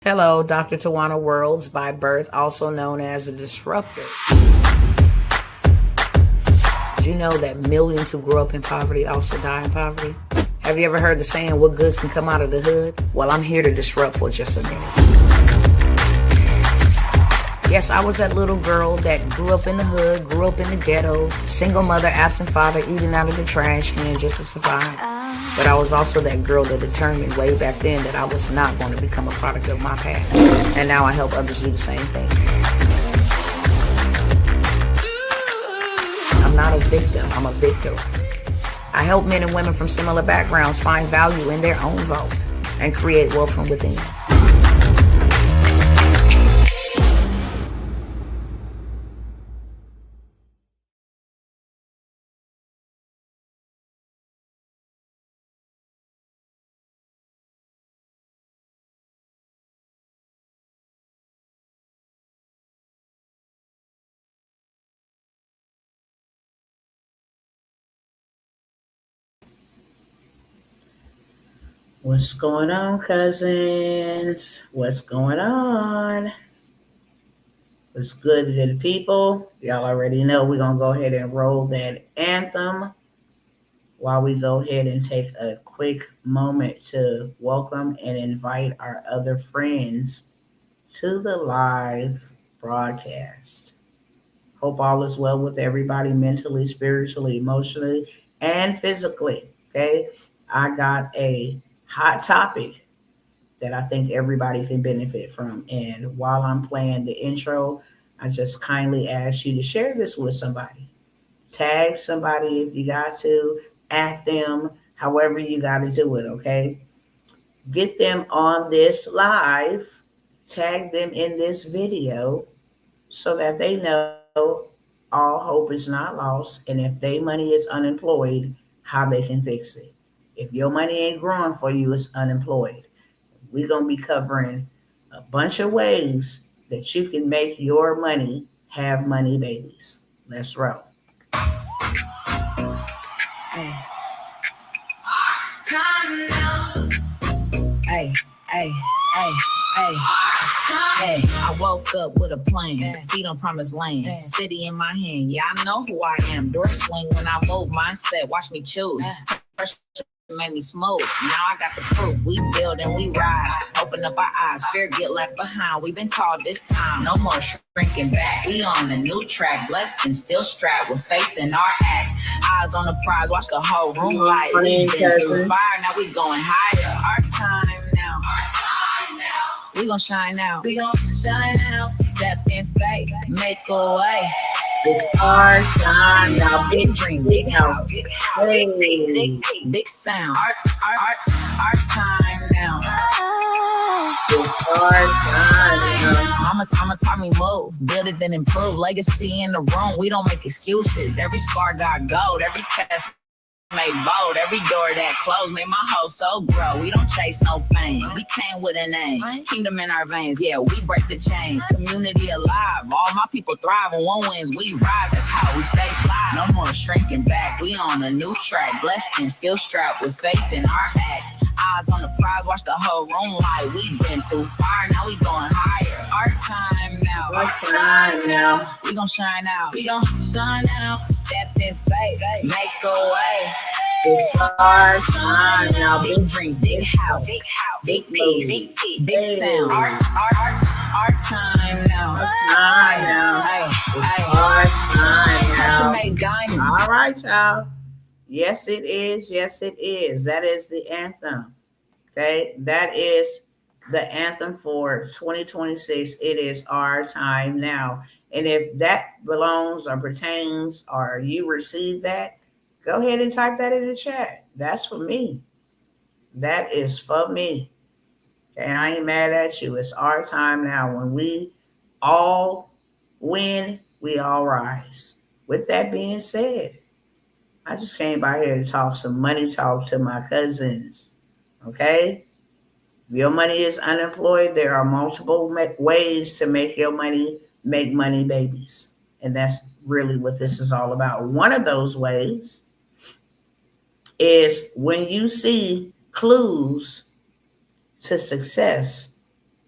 Hello, Dr. Tawana Worlds by birth, also known as a disruptor. Did you know that millions who grow up in poverty also die in poverty? Have you ever heard the saying, what good can come out of the hood? Well, I'm here to disrupt for just a minute. Yes, I was that little girl that grew up in the hood, grew up in the ghetto, single mother, absent father, eating out of the trash can just to survive. But I was also that girl that determined way back then that I was not going to become a product of my past. And now I help others do the same thing. I'm not a victim, I'm a victor. I help men and women from similar backgrounds find value in their own vote and create wealth from within. What's going on, cousins? What's going on? What's good people? Y'all already know we're going to go ahead and roll that anthem while we go ahead and take a quick moment to welcome and invite our other friends to the live broadcast. Hope all is well with everybody mentally, spiritually, emotionally, and physically. Okay. I got a hot topic that I think everybody can benefit from. And while I'm playing the intro, I just kindly ask you to share this with somebody. Tag somebody if you got to, at them, however you got to do it, okay? Get them on this live, tag them in this video so that they know all hope is not lost. And if their money is unemployed, how they can fix it. If your money ain't growing for you, it's unemployed. We're going to be covering a bunch of ways that you can make your money have money babies. Let's roll. Hey. Time now. Hey, hey, hey, hey. Hey, I woke up with a plan, feet on promised land, city in my hand. Yeah, I know who I am. Door swing when I move, mindset, watch me choose. Made me smooth. Now I got the proof. We build and we rise. Open up our eyes. Fear get left behind. We've been called this time. No more shrinking back. We on a new track. Blessed and still strapped with faith in our act. Eyes on the prize. Watch the whole room light. We been through fire. Now we going higher. Our time now. We gon' shine now. We gon' shine now. Step in faith. Make a way. It's our time now. Big dream, big house, hey. Big sound. Our time now. It's our time now. Mama taught me move, build it then improve. Legacy in the room, we don't make excuses. Every scar got gold, every test made bold. Every door that closed made my whole soul grow. We don't chase no fame. We came with a name. Kingdom in our veins. Yeah, we break the chains. Community alive. All my people thrive. When one wins, we rise. That's how we stay fly. No more shrinking back. We on a new track. Blessed and still strapped with faith in our act. Eyes on the prize. Watch the whole room light. We been through fire. Now we going higher. Our time now. Our time now. We gon' shine out. We gon' shine out. Step in faith. Make a way. It's our time now. Big dreams, big house, big moves, big sound. Our time now. Our time now. It's our time now. Make diamonds. All right, y'all. Yes, it is. Yes, it is. That is the anthem. Okay, that is the anthem for 2026. It is our time now. And if that belongs or pertains or you receive that, go ahead and type that in the chat. That's for me. That is for me. And I ain't mad at you. It's our time now. When we all win, we all rise. With that being said, I just came by here to talk some money talk to my cousins. Okay? If your money is unemployed, there are multiple ways to make your money make money babies. And that's really what this is all about. One of those ways is when you see clues to success,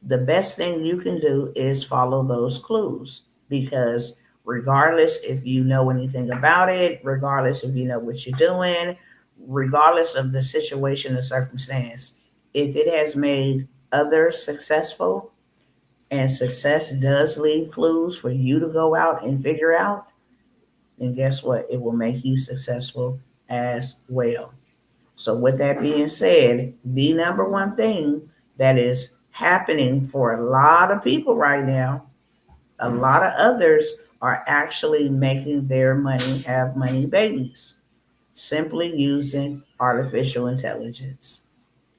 The best thing you can do is follow those clues, because regardless if you know anything about it, regardless if you know what you're doing, regardless of the situation or circumstance, if it has made others successful, and success does leave clues for you to go out and figure out, then guess what? It will make you successful as well. So, with that being said, the number one thing that is happening for a lot of people right now, a lot of others are actually making their money have money babies simply using artificial intelligence,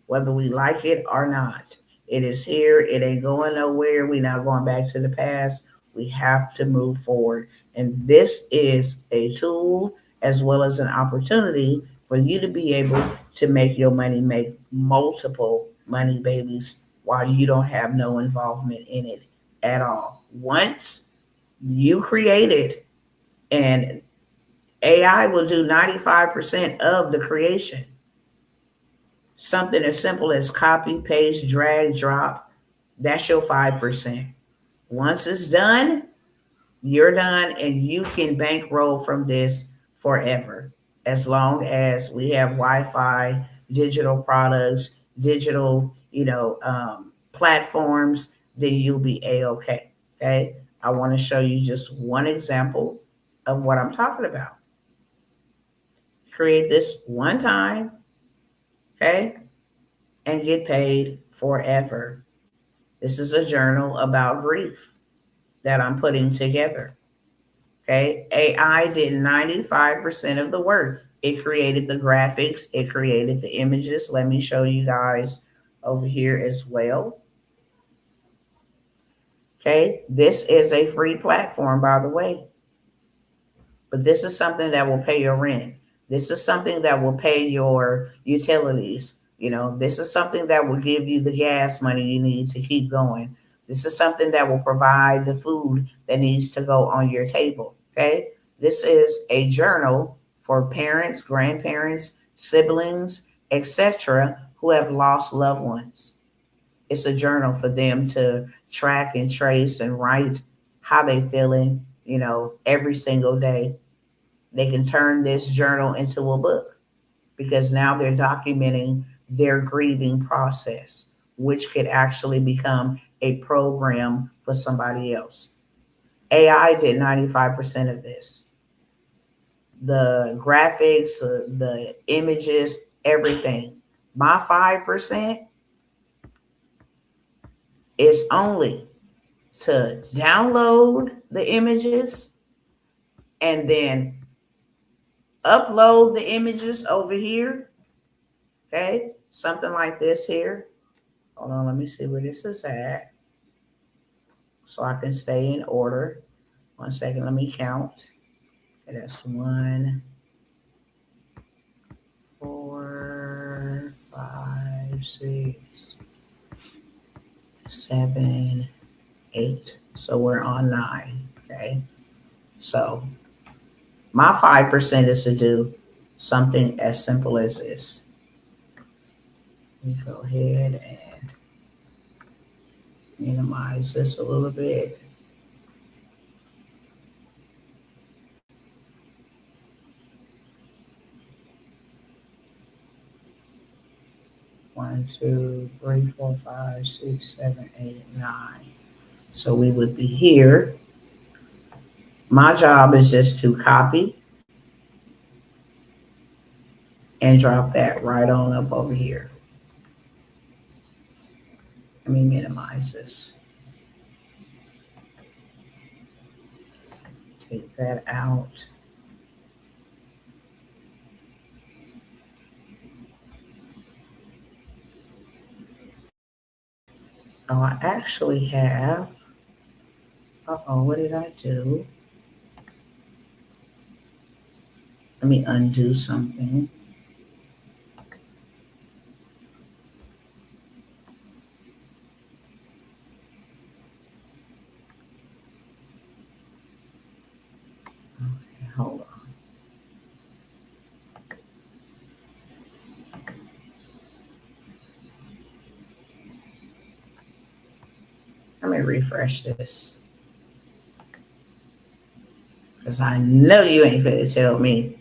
whether we like it or not. It is here. It ain't going nowhere. We're not going back to the past. We have to move forward. And this is a tool as well as an opportunity for you to be able to make your money make multiple money babies while you don't have no involvement in it at all. Once you create it, and AI will do 95% of the creation. Something as simple as copy, paste, drag, drop, that's your 5%. Once it's done, you're done and you can bankroll from this forever. As long as we have Wi-Fi, digital products, digital, platforms, then you'll be a-okay. Okay. I want to show you just one example of what I'm talking about. Create this one time, okay, and get paid forever. This is a journal about grief that I'm putting together. Okay. AI did 95% of the work. It created the graphics, it created the images. Let me show you guys over here as well. Okay. This is a free platform, by the way, but this is something that will pay your rent. This is something that will pay your utilities. This is something that will give you the gas money you need to keep going. This is something that will provide the food that needs to go on your table. Okay. This is a journal for parents, grandparents, siblings, etc., who have lost loved ones. It's a journal for them to track and trace and write how they feeling, every single day. They can turn this journal into a book because now they're documenting their grieving process, which could actually become a program for somebody else. AI did 95% of this. The graphics, the images, everything. My 5% is only to download the images and then upload the images over here. Okay, something like this here. Hold on, let me see where this is at so I can stay in order. 1 second, let me count. Okay, that's 1, 4, 5, 6, 7, 8. So we're on 9. Okay, so my 5% is to do something as simple as this. Let me go ahead and minimize this a little bit. One, two, three, 4, 5, 6, 7, 8, 9. So we would be here. My job is just to copy and drop that right on up over here. Let me minimize this. Take that out. Oh, I actually have. What did I do? Let me undo something. Okay, hold on. Let me refresh this. Because I know you ain't finna tell me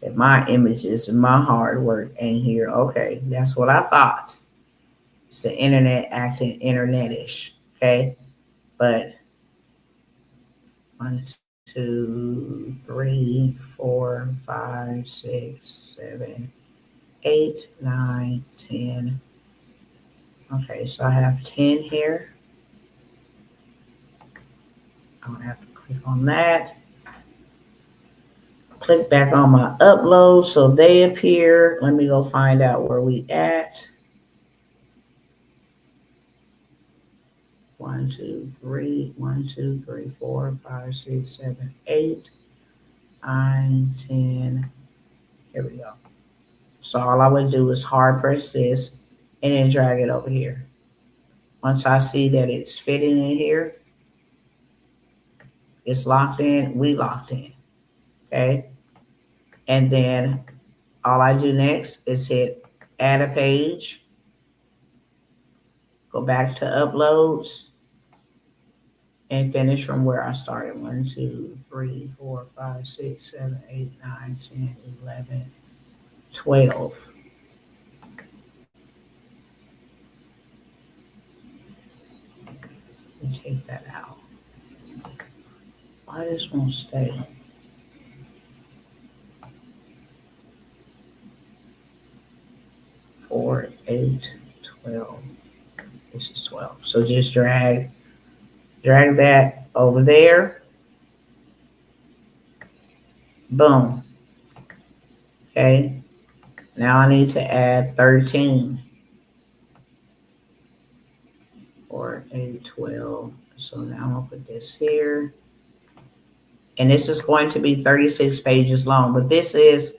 that my images and my hard work ain't here. Okay, that's what I thought. It's the internet acting internetish. Okay, but 1, 2, 3, 4, 5, 6, 7, 8, 9, 10. Okay, so I have 10 here. I'm gonna have to click on that. Click back on my upload so they appear. Let me go find out where we at. 1, 2, 3, 1, 2, 3, 4, 5, 6, 7, 8, 9, 10. Here we go. So all I would do is hard press this and then drag it over here. Once I see that it's fitting in here, it's locked in, we locked in. Okay. And then all I do next is hit add a page, go back to uploads, and finish from where I started. 1, 2, 3, 4, 5, 6, 7, 8, 9, 10, 11, 12. Let me take that out. Why this won't stay? 4, 8, 12. This is 12. So just drag that over there. Boom. Okay. Now I need to add 13. 4, 8, 12. So now I'm going to put this here. And this is going to be 36 pages long, but this is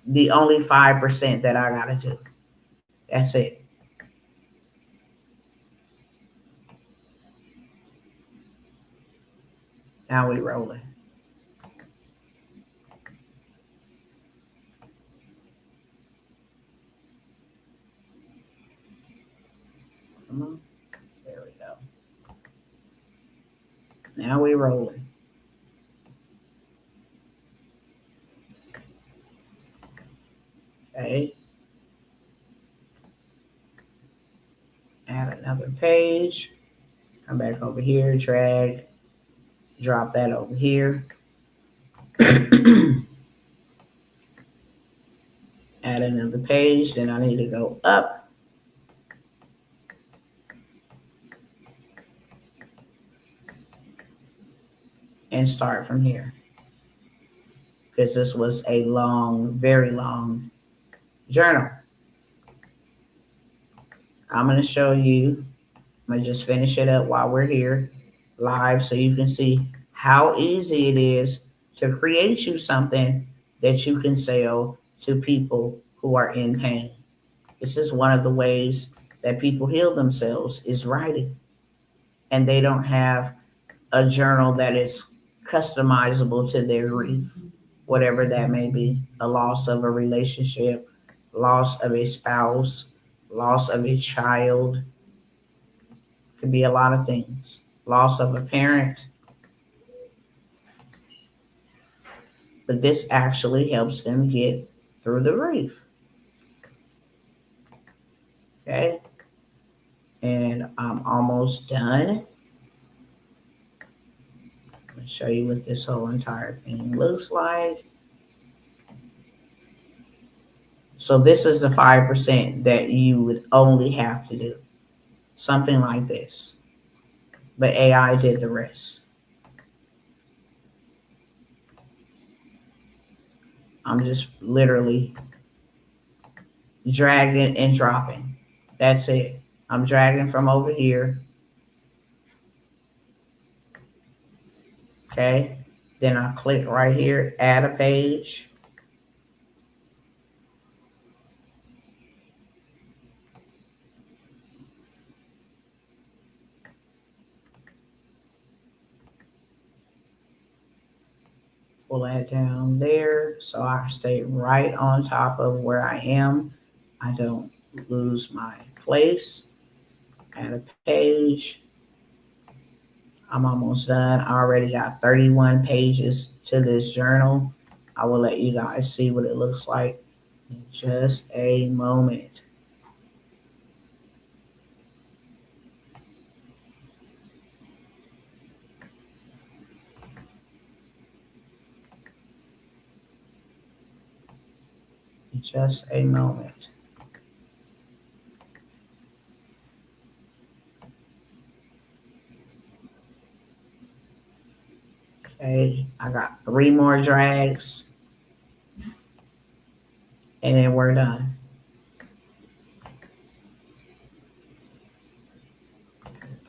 the only 5% that I got to do. That's it. Now we rolling. Come on. There we go. Now we rolling. Okay. Add another page. Come back over here, drag, drop that over here. Add another page. Then I need to go up. And start from here. Because this was a long, very long journal. I'm going to show you. I'm going to just finish it up while we're here live so you can see how easy it is to create you something that you can sell to people who are in pain. This is one of the ways that people heal themselves is writing. And they don't have a journal that is customizable to their grief, whatever that may be, a loss of a relationship, loss of a spouse, loss of a child, could be a lot of things, loss of a parent. But this actually helps them get through the grief. Okay. And I'm almost done. I'm going to show you what this whole entire thing looks like. So this is the 5% that you would only have to do. Something like this. But AI did the rest. I'm just literally dragging and dropping. That's it. I'm dragging from over here. Okay. Then I click right here, add a page. Pull that down there so I stay right on top of where I am. I don't lose my place. Add a page. I'm almost done. I already got 31 pages to this journal. I will let you guys see what it looks like in just a moment. In just a moment. Okay, I got 3 more drags and then we're done.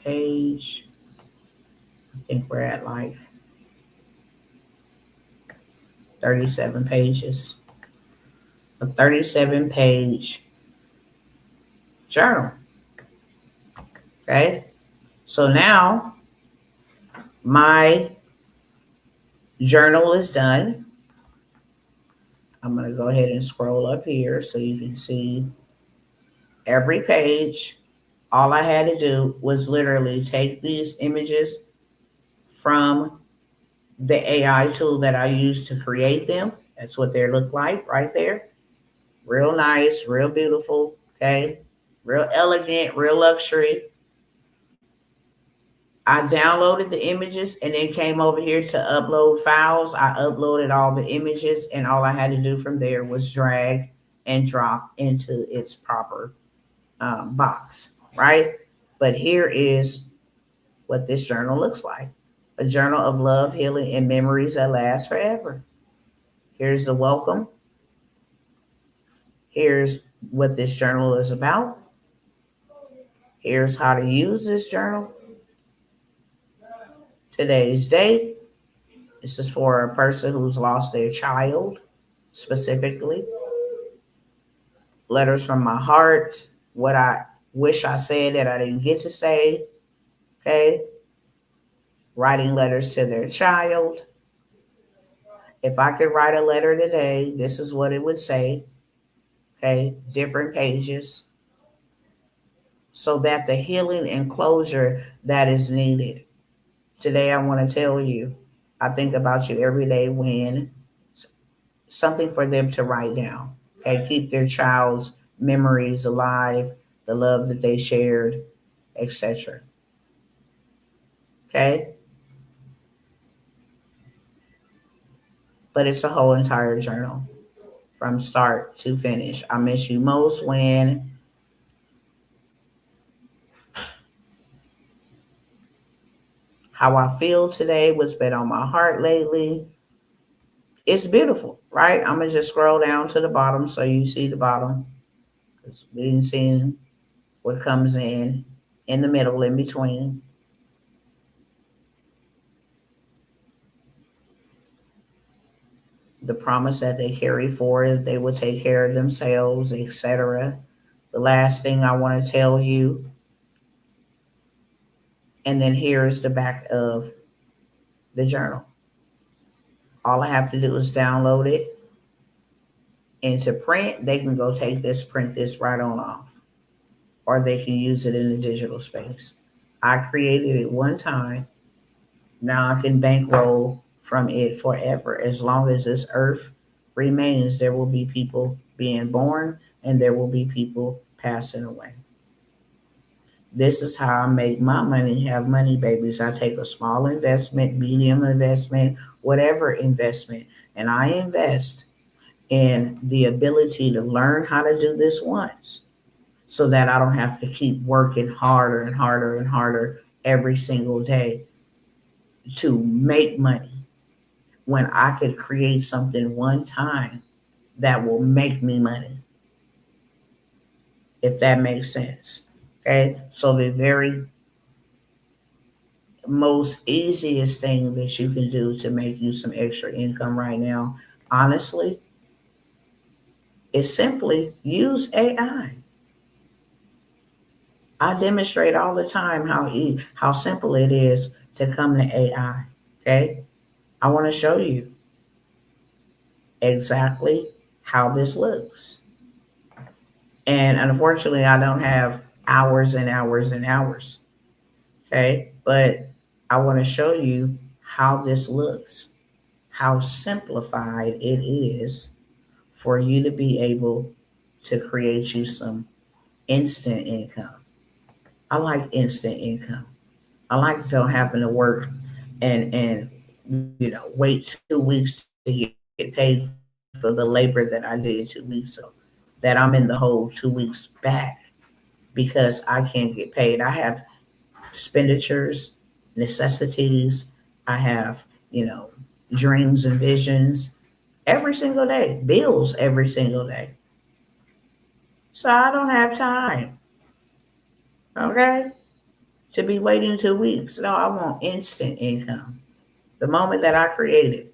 Page. I think we're at like 37 pages. A 37-page journal. Okay, so now my journal is done. I'm going to go ahead and scroll up here so you can see every page. All I had to do was literally take these images from the AI tool that I use to create them. That's what they look like right there. Real nice, real beautiful, okay? Real elegant, real luxury. I downloaded the images and then came over here to upload files. I uploaded all the images and all I had to do from there was drag and drop into its proper box, right? But here is what this journal looks like. A journal of love, healing, and memories that last forever. Here's the welcome. Here's what this journal is about. Here's how to use this journal. Today's date. This is for a person who's lost their child, specifically. Letters from my heart. What I wish I said that I didn't get to say. Okay. Writing letters to their child. If I could write a letter today, this is what it would say. Okay. Different pages. So that the healing and closure that is needed. Today, I want to tell you, I think about you every day when something for them to write down. Okay, keep their child's memories alive, the love that they shared, etc. Okay, but it's a whole entire journal from start to finish. I miss you most when how I feel today, what's been on my heart lately. It's beautiful, right? I'm gonna just scroll down to the bottom so you see the bottom because we didn't see what comes in the middle, in between. The promise that they carry forward, they will take care of themselves, etc. The last thing I want to tell you, and then here's the back of the journal. All I have to do is download it into print. They can go take this, print this right on off, or they can use it in the digital space. I created it one time. Now I can bankroll from it forever. As long as this earth remains, there will be people being born and there will be people passing away. This is how I make my money, have money babies. I take a small investment, medium investment, whatever investment, and I invest in the ability to learn how to do this once so that I don't have to keep working harder and harder and harder every single day to make money when I could create something one time that will make me money, if that makes sense. Okay, so the very most easiest thing that you can do to make you some extra income right now, honestly, is simply use AI. I demonstrate all the time how simple it is to come to AI. Okay, I want to show you exactly how this looks. And unfortunately, I don't have hours and hours and hours. Okay. But I want to show you how this looks, how simplified it is for you to be able to create you some instant income. I like instant income. I like don't having to work and wait 2 weeks to get paid for the labor that I did 2 weeks ago. That I'm in the hole 2 weeks back because I can't get paid. I have expenditures, necessities. I have, dreams and visions every single day, bills every single day. So I don't have time, okay, to be waiting 2 weeks. No, I want instant income. The moment that I create it.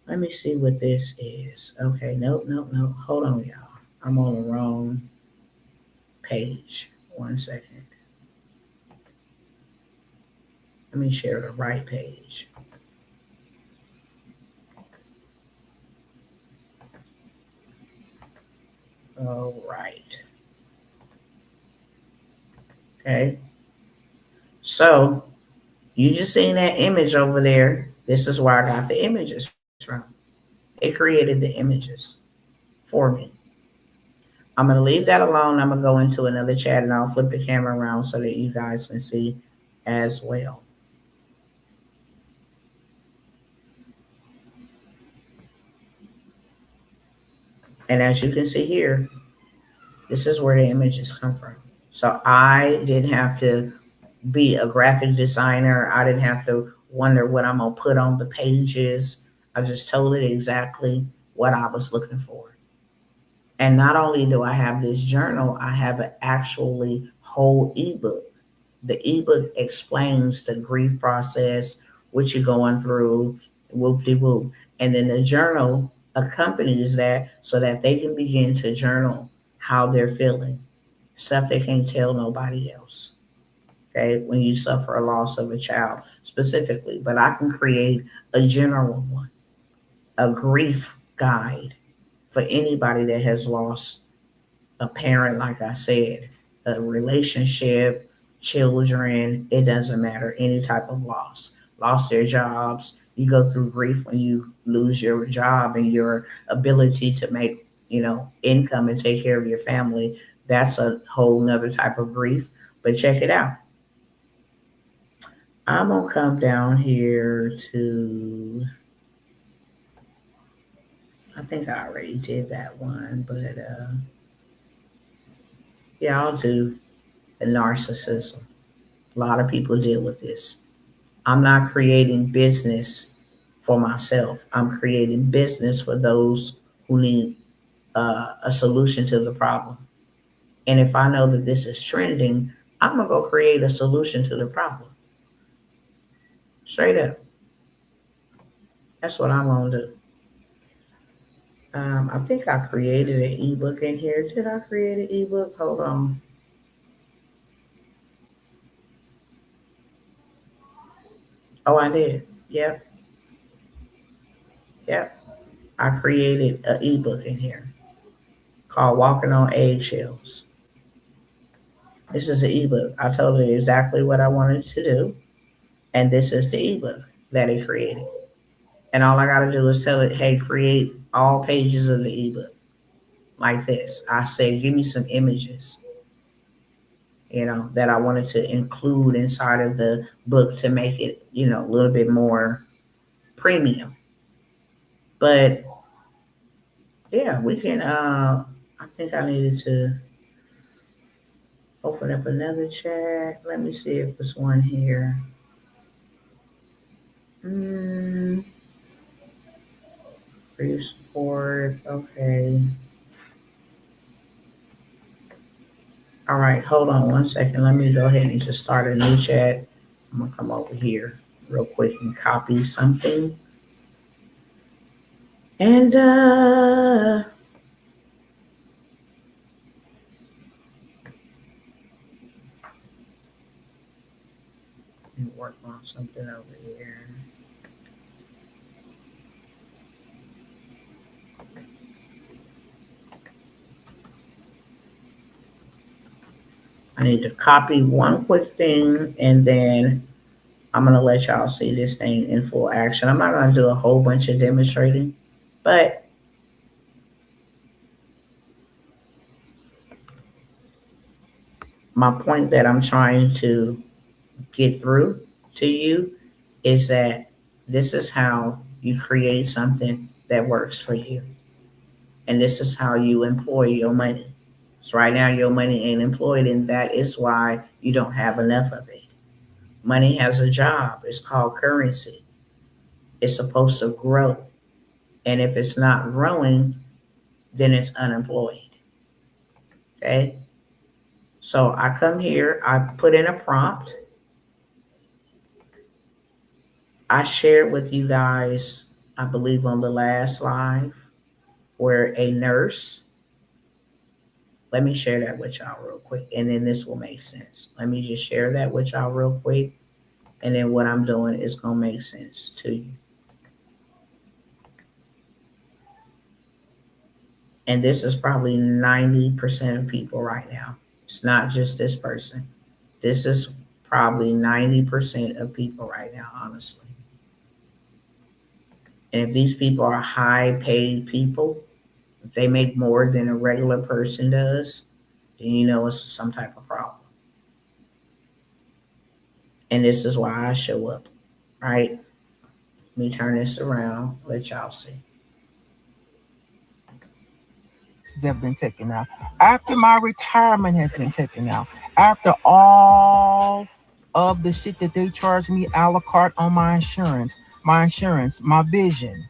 Let me see what this is. Okay, nope, nope, nope. Hold on, y'all. I'm on the wrong page. 1 second. Let me share the right page. All right. Okay. So you just seen that image over there. This is where I got the images from. It created the images for me. I'm going to leave that alone. I'm going to go into another chat and I'll flip the camera around so that you guys can see as well. And as you can see here, this is where the images come from. So I didn't have to be a graphic designer. I didn't have to wonder what I'm going to put on the pages. I just told it exactly what I was looking for. And not only do I have this journal, I have an actually whole ebook. The ebook explains the grief process, what you're going through, whoop de whoop. And then the journal accompanies that so that they can begin to journal how they're feeling, stuff they can't tell nobody else. Okay, when you suffer a loss of a child specifically, but I can create a general one, a grief guide for anybody that has lost a parent, like I said, a relationship, children, it doesn't matter, any type of loss, lost their jobs. You go through grief when you lose your job and your ability to make, income and take care of your family. That's a whole nother type of grief. But check it out. I'm going to come down here to, I think I already did that one, but yeah, I'll do the narcissism. A lot of people deal with this. I'm not creating business for myself. I'm creating business for those who need a solution to the problem. And if I know that this is trending, I'm going to go create a solution to the problem. Straight up. That's what I'm going to do. I think I created an ebook in here. Did I create an ebook? Hold on. Oh, I did. Yep. Yep. I created an ebook in here called Walking on Eggshells. This is an ebook. I told it exactly what I wanted to do. And this is the ebook that it created. And all I got to do is tell it, hey, create all pages of the ebook like this. I say, give me some images, that I wanted to include inside of the book to make it, a little bit more premium. But yeah, we can, I think I needed to open up another chat. Let me see if there's one here. Free support. Okay. All right, hold on 1 second. Let me go ahead and just start a new chat. I'm gonna come over here real quick and copy something. And work on something over here. I need to copy one quick thing and then I'm going to let y'all see this thing in full action. I'm not going to do a whole bunch of demonstrating, but my point that I'm trying to get through to you is that this is how you create something that works for you. And this is how you employ your money. So right now your money ain't employed, and that is why you don't have enough of it. Money has a job. It's called currency. It's supposed to grow. And if it's not growing, then it's unemployed. Okay? So I come here, I put in a prompt. I shared with you guys, I believe on the last live, where a nurse, let me share that with y'all real quick, and then this will make sense. Let me just share that with y'all real quick, and then what I'm doing is going to make sense to you. And this is probably 90% of people right now. It's not just this person. This is probably 90% of people right now, honestly. And if these people are high paid people, if they make more than a regular person does, then you know it's some type of problem. And this is why I show up, right? Let me turn this around, let y'all see. Have been taken out, after my retirement has been taken out, after all of the shit that they charge me a la carte on my insurance, my vision,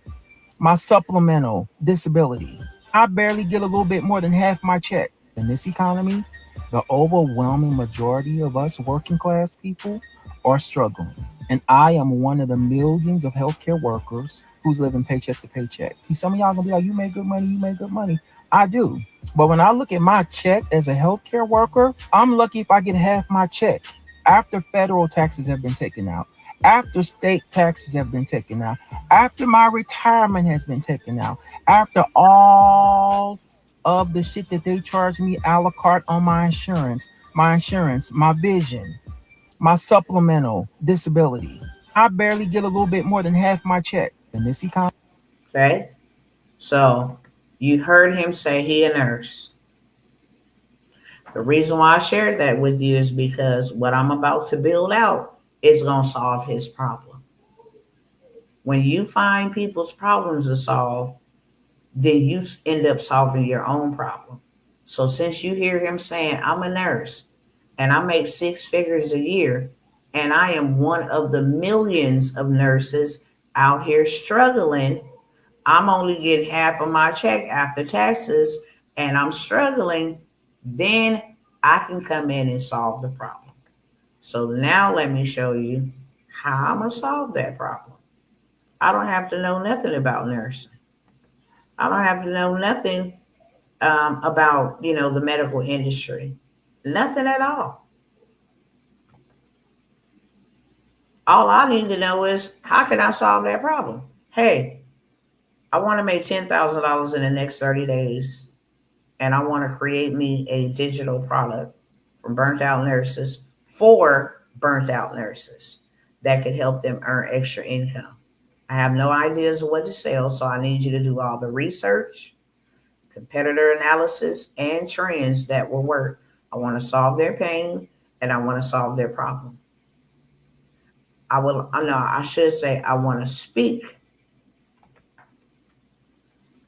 my supplemental disability. I barely get a little bit more than half my check. In this economy, the overwhelming majority of us working class people are struggling. And I am one of the millions of healthcare workers who's living paycheck to paycheck. See, some of y'all gonna be like, you make good money, you make good money. I do. But when I look at my check as a healthcare worker, I'm lucky if I get half my check after federal taxes have been taken out, after state taxes have been taken out, after my retirement has been taken out, after all of the shit that they charge me a la carte on my insurance, my vision, my supplemental disability. I barely get a little bit more than half my check in this economy. Okay? So you heard him say he a nurse. The reason why I shared that with you is because what I'm about to build out is going to solve his problem. When you find people's problems to solve, then you end up solving your own problem. So since you hear him saying, I'm a nurse and I make six figures a year, and I am one of the millions of nurses out here struggling, I'm only getting half of my check after taxes, and I'm struggling, then I can come in and solve the problem. So now let me show you how I'm going to solve that problem. I don't have to know nothing about nursing. I don't have to know nothing about, the medical industry. Nothing at all. All I need to know is how can I solve that problem? Hey, I want to make $10,000 in the next 30 days, and I want to create me a digital product from burnt out nurses for burnt out nurses that could help them earn extra income. I have no ideas of what to sell, so I need you to do all the research, competitor analysis, and trends that will work. I want to solve their pain, and I want to solve their problem. I should say, I want to speak.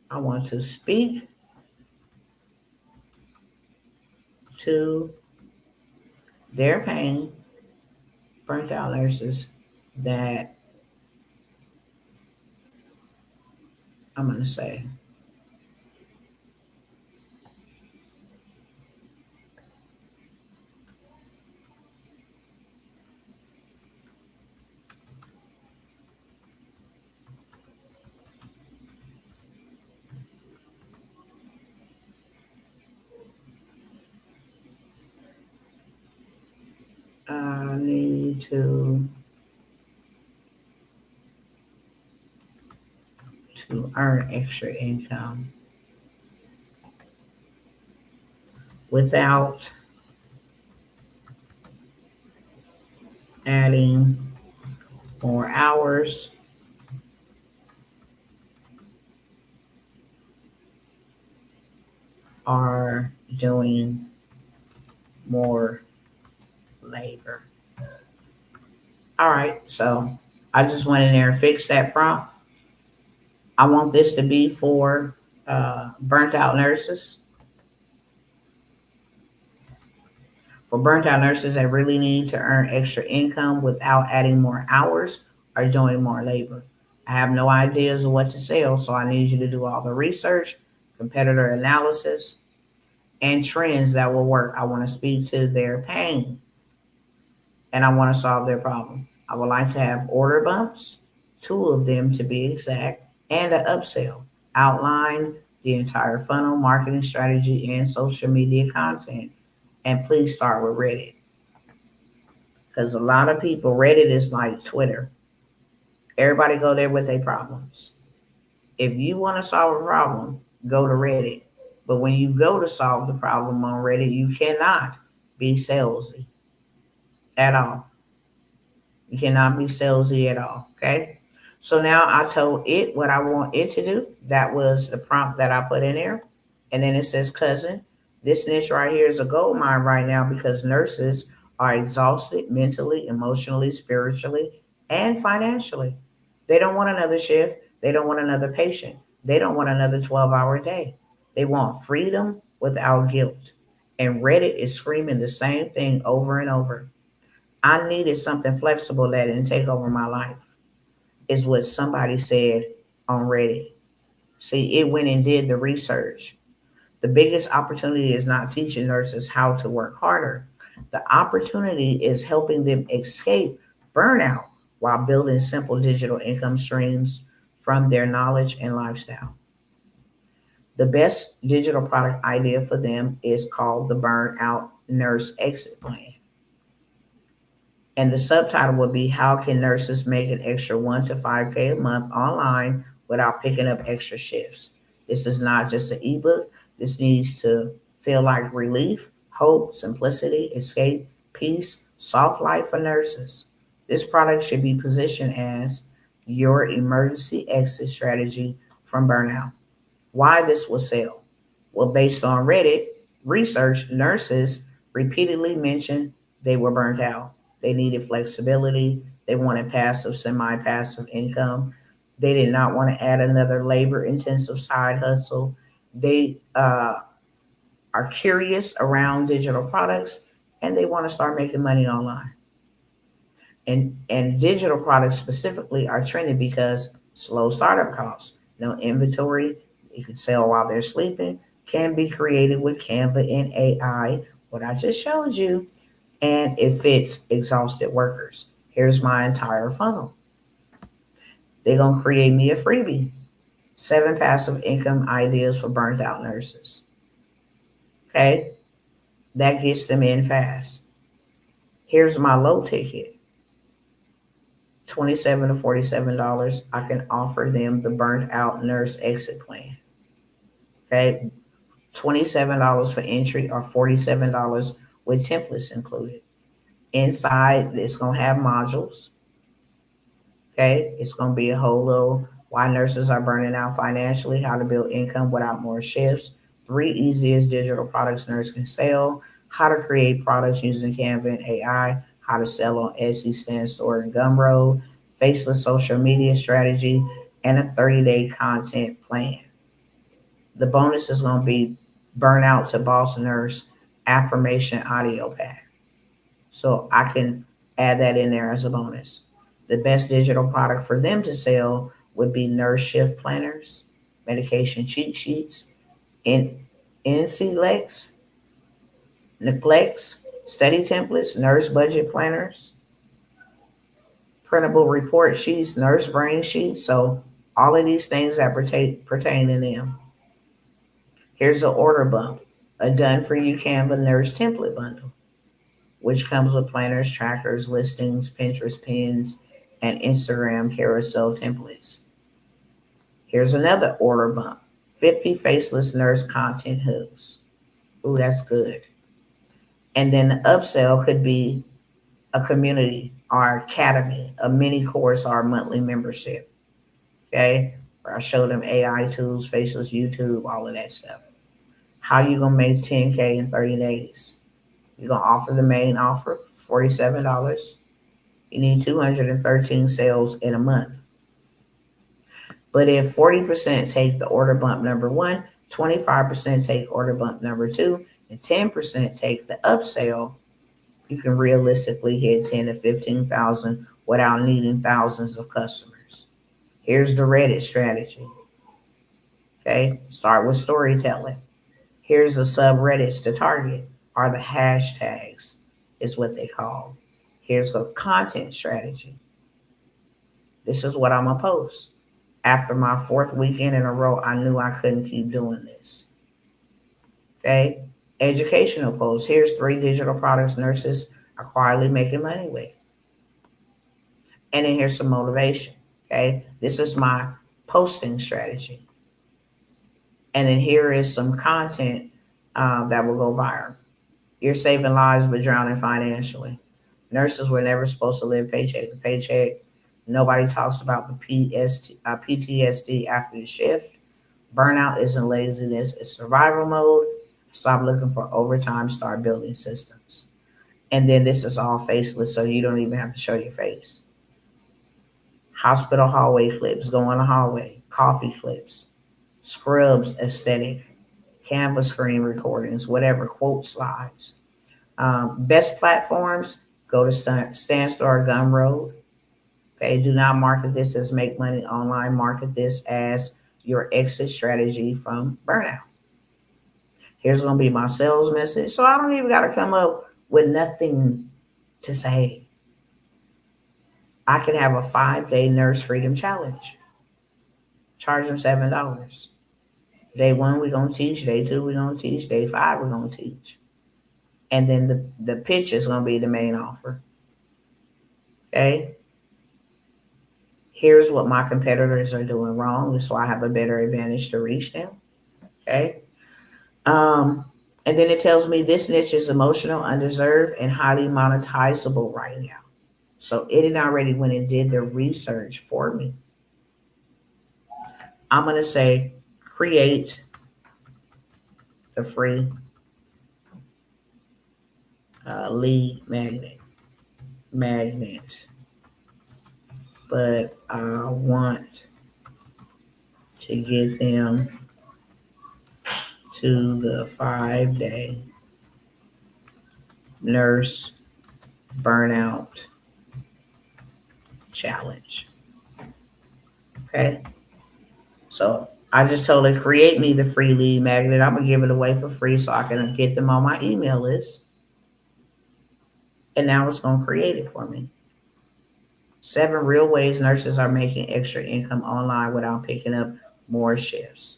I want to speak to their pain, burnt out nurses that I'm going to say, I need to earn extra income without adding more hours, are doing more labor. All right, so I just went in there and fixed that prompt. I want this to be for burnt out nurses. For burnt out nurses that really need to earn extra income without adding more hours or doing more labor. I have no ideas of what to sell, so I need you to do all the research, competitor analysis, and trends that will work. I want to speak to their pain and I want to solve their problem. I would like to have order bumps, two of them to be exact, and an upsell. Outline the entire funnel, marketing strategy, and social media content. And please start with Reddit because a lot of people, Reddit is like Twitter. Everybody go there with their problems. If you want to solve a problem, go to Reddit. But when you go to solve the problem on Reddit, you cannot be salesy at all. You cannot be salesy at all. Okay. So now I told it what I want it to do. That was the prompt that I put in there. And then it says, cousin, this niche right here is a gold mine right now because nurses are exhausted mentally, emotionally, spiritually, and financially. They don't want another shift. They don't want another patient. They don't want another 12-hour day. They want freedom without guilt. And Reddit is screaming the same thing over and over. I needed something flexible that didn't take over my life, is what somebody said on Reddit. See, it went and did the research. The biggest opportunity is not teaching nurses how to work harder. The opportunity is helping them escape burnout while building simple digital income streams from their knowledge and lifestyle. The best digital product idea for them is called the Burnout Nurse Exit Plan. And the subtitle would be How Can Nurses Make an Extra 1 to 5K a month online without picking up extra shifts? This is not just an ebook. This needs to feel like relief, hope, simplicity, escape, peace, soft life for nurses. This product should be positioned as your emergency exit strategy from burnout. Why this will sell? Well, based on Reddit research, nurses repeatedly mentioned they were burnt out. They needed flexibility. They wanted passive, semi passive income. They did not want to add another labor intensive side hustle. They are curious around digital products and they want to start making money online. And digital products specifically are trending because slow startup costs, no inventory, you can sell while they're sleeping, can be created with Canva and AI, what I just showed you, and it fits exhausted workers. Here's my entire funnel. They're going to create me a freebie. 7 passive income ideas for burnt out nurses. Okay, that gets them in fast. Here's my low ticket. $27 to $47. I can offer them the burnt out nurse exit plan. Okay, $27 for entry or $47 with templates included. Inside, it's going to have modules. Okay, it's going to be a whole little why nurses are burning out financially, how to build income without more shifts, 3 easiest digital products nurses can sell, how to create products using Canva and AI, how to sell on Etsy, Stand Store, and Gumroad, faceless social media strategy, and a 30-day content plan. The bonus is going to be burnout to boss nurse affirmation audio pack. So I can add that in there as a bonus. The best digital product for them to sell would be nurse shift planners, medication cheat sheets, in NCLEX, neglects, study templates, nurse budget planners, printable report sheets, nurse brain sheets. So all of these things that pertain to them. Here's the order bump, a done for you Canva nurse template bundle, which comes with planners, trackers, listings, Pinterest pins, and Instagram carousel templates. Here's another order bump, 50 faceless nurse content hooks. Ooh, that's good. And then the upsell could be a community or academy, a mini course or a monthly membership. Okay. Where I show them AI tools, faceless YouTube, all of that stuff. How you gonna make 10K in 30 days? You're gonna offer the main offer, $47. You need 213 sales in a month. But if 40% take the order bump number one, 25% take order bump number two, and 10% take the upsell, you can realistically hit 10 to 15,000 without needing thousands of customers. Here's the Reddit strategy. Okay, start with storytelling. Here's the subreddits to target, or the hashtags, is what they call. Here's the content strategy. This is what I'm gonna post. After my fourth weekend in a row, I knew I couldn't keep doing this. Okay, educational posts. Here's 3 digital products nurses are quietly making money with. And then here's some motivation. Okay, this is my posting strategy. And then here is some content that will go viral. You're saving lives but drowning financially. Nurses were never supposed to live paycheck to paycheck. Nobody talks about the PTSD after the shift. Burnout isn't laziness, it's survival mode. Stop looking for overtime, start building systems. And then this is all faceless, so you don't even have to show your face. Hospital hallway clips, go in the hallway, coffee clips, scrubs aesthetic, Canva screen recordings, whatever, quote slides. Best platforms, go to Stanstore Gumroad. Okay, do not market this as make money online. Market this as your exit strategy from burnout. Here's going to be my sales message. So I don't even got to come up with nothing to say. I can have a 5-day nurse freedom challenge. Charge them $7. Day 1, we're going to teach. Day 2, we're going to teach. Day 5, we're going to teach. And then the pitch is going to be the main offer. Okay. Here's what my competitors are doing wrong, so I have a better advantage to reach them. Okay. And then it tells me this niche is emotional, undeserved, and highly monetizable right now. So it had already went and did the research for me. I'm going to say create the free lead magnet. But I want to get them to the 5-day nurse burnout challenge. Okay. So I just told her, create me the free lead magnet. I'm going to give it away for free so I can get them on my email list. And now it's going to create it for me. 7 real ways nurses are making extra income online without picking up more shifts.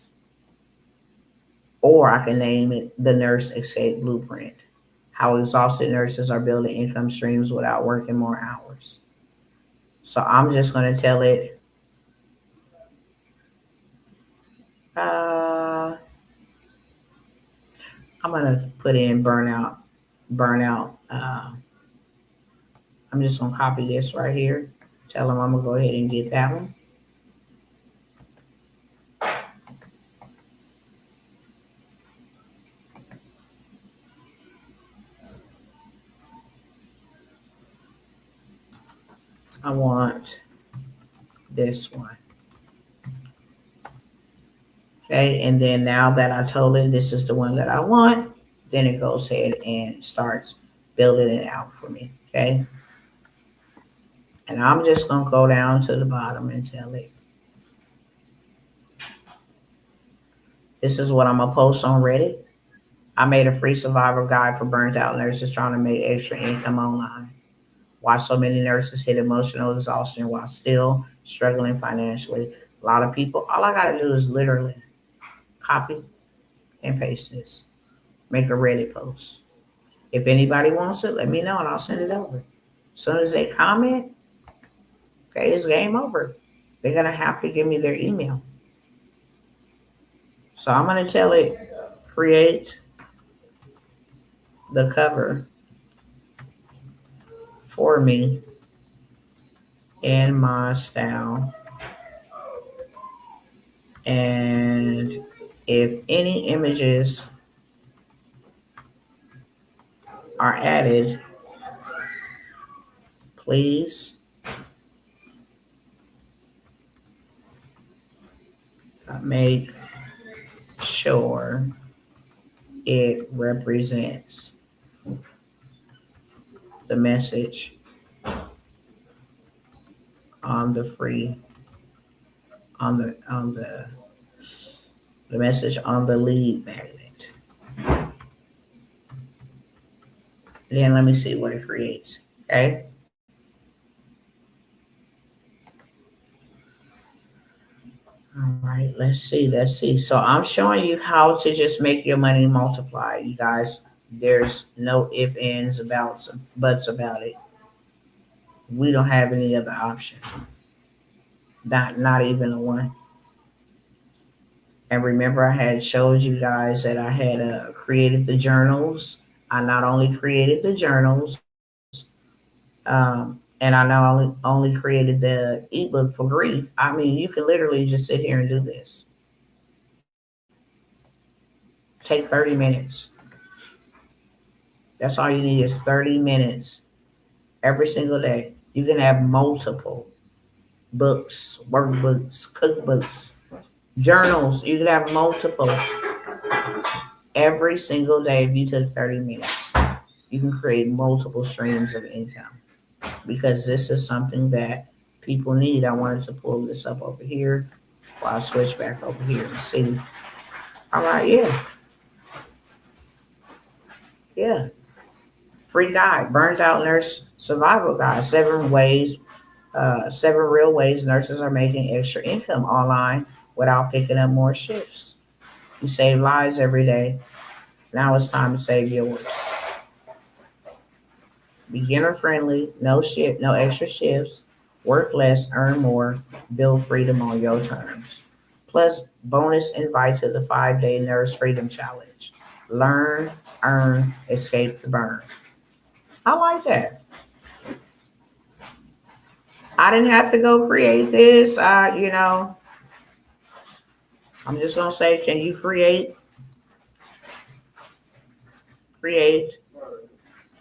Or I can name it the Nurse Escape Blueprint. How exhausted nurses are building income streams without working more hours. So I'm just going to tell it, I'm going to put in burnout. I'm just going to copy this right here. Tell them I'm going to go ahead and get that one. I want this one. Okay, and then now that I told it this is the one that I want, then it goes ahead and starts building it out for me. Okay. And I'm just going to go down to the bottom and tell it. This is what I'm going to post on Reddit. I made a free survival guide for burnt out nurses trying to make extra income online. Why so many nurses hit emotional exhaustion while still struggling financially. A lot of people, all I got to do is literally copy and paste this. Make a Reddit post. If anybody wants it, let me know and I'll send it over. As soon as they comment, okay, it's game over. They're going to have to give me their email. So I'm going to tell it, create the cover for me in my style. And if any images are added, please make sure it represents the message on the free on the message on the lead magnet. Then let me see what it creates. Okay. All right, let's see. So I'm showing you how to just make your money multiply. You guys, there's no ifs, ands, about, buts about it. We don't have any other option. Not even a one. And remember, I had showed you guys that I had created the journals. I not only created the journals, and I not only created the ebook for grief. I mean, you can literally just sit here and do this. Take 30 minutes. That's all you need is 30 minutes every single day. You can have multiple books, workbooks, cookbooks, journals. You can have multiple every single day. If you took 30 minutes, you can create multiple streams of income, because this is something that people need. I wanted to pull this up over here while I switch back over here and see. All right, yeah. Free guide, burnt out nurse survival guide, 7 real ways nurses are making extra income online without picking up more shifts. You save lives every day. Now it's time to save yours. Beginner friendly, no extra shifts, work less, earn more, build freedom on your terms. Plus, bonus invite to the 5-day Nurse Freedom Challenge. Learn, earn, escape the burn. I like that. I didn't have to go create this. I'm just gonna say, can you create?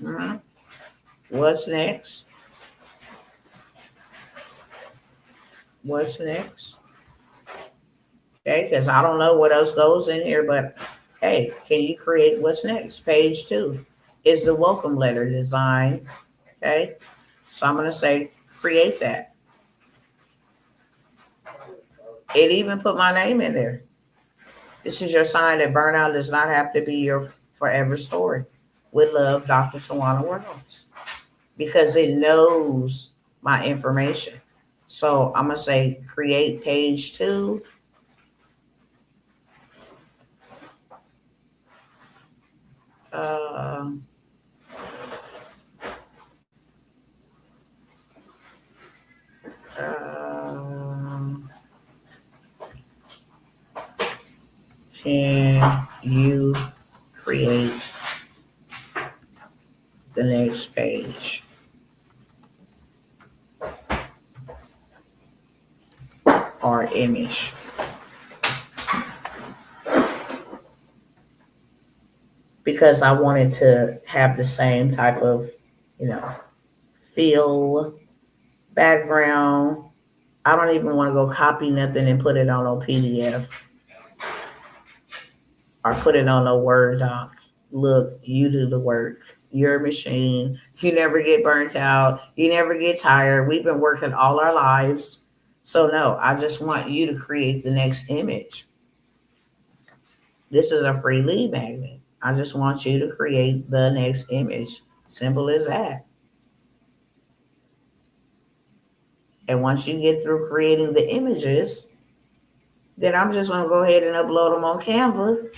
Mhm. What's next? Okay, because I don't know what else goes in here, but hey, can you create what's next? Page 2 is the welcome letter design. Okay, so I'm gonna say create that. It even put my name in there. This is your sign that burnout does not have to be your forever story. With love, Dr. Tawana Reynolds. Because it knows my information. So I'm going to say create page 2. Uh, can you create the next page? Or image. Because I wanted to have the same type of, feel, background. I don't even want to go copy nothing and put it on a PDF or put it on a Word doc. Look, you do the work. You're a machine. You never get burnt out. You never get tired. We've been working all our lives. So no, I just want you to create the next image. This is a free lead magnet. I just want you to create the next image. Simple as that. And once you get through creating the images, then I'm just going to go ahead and upload them on Canva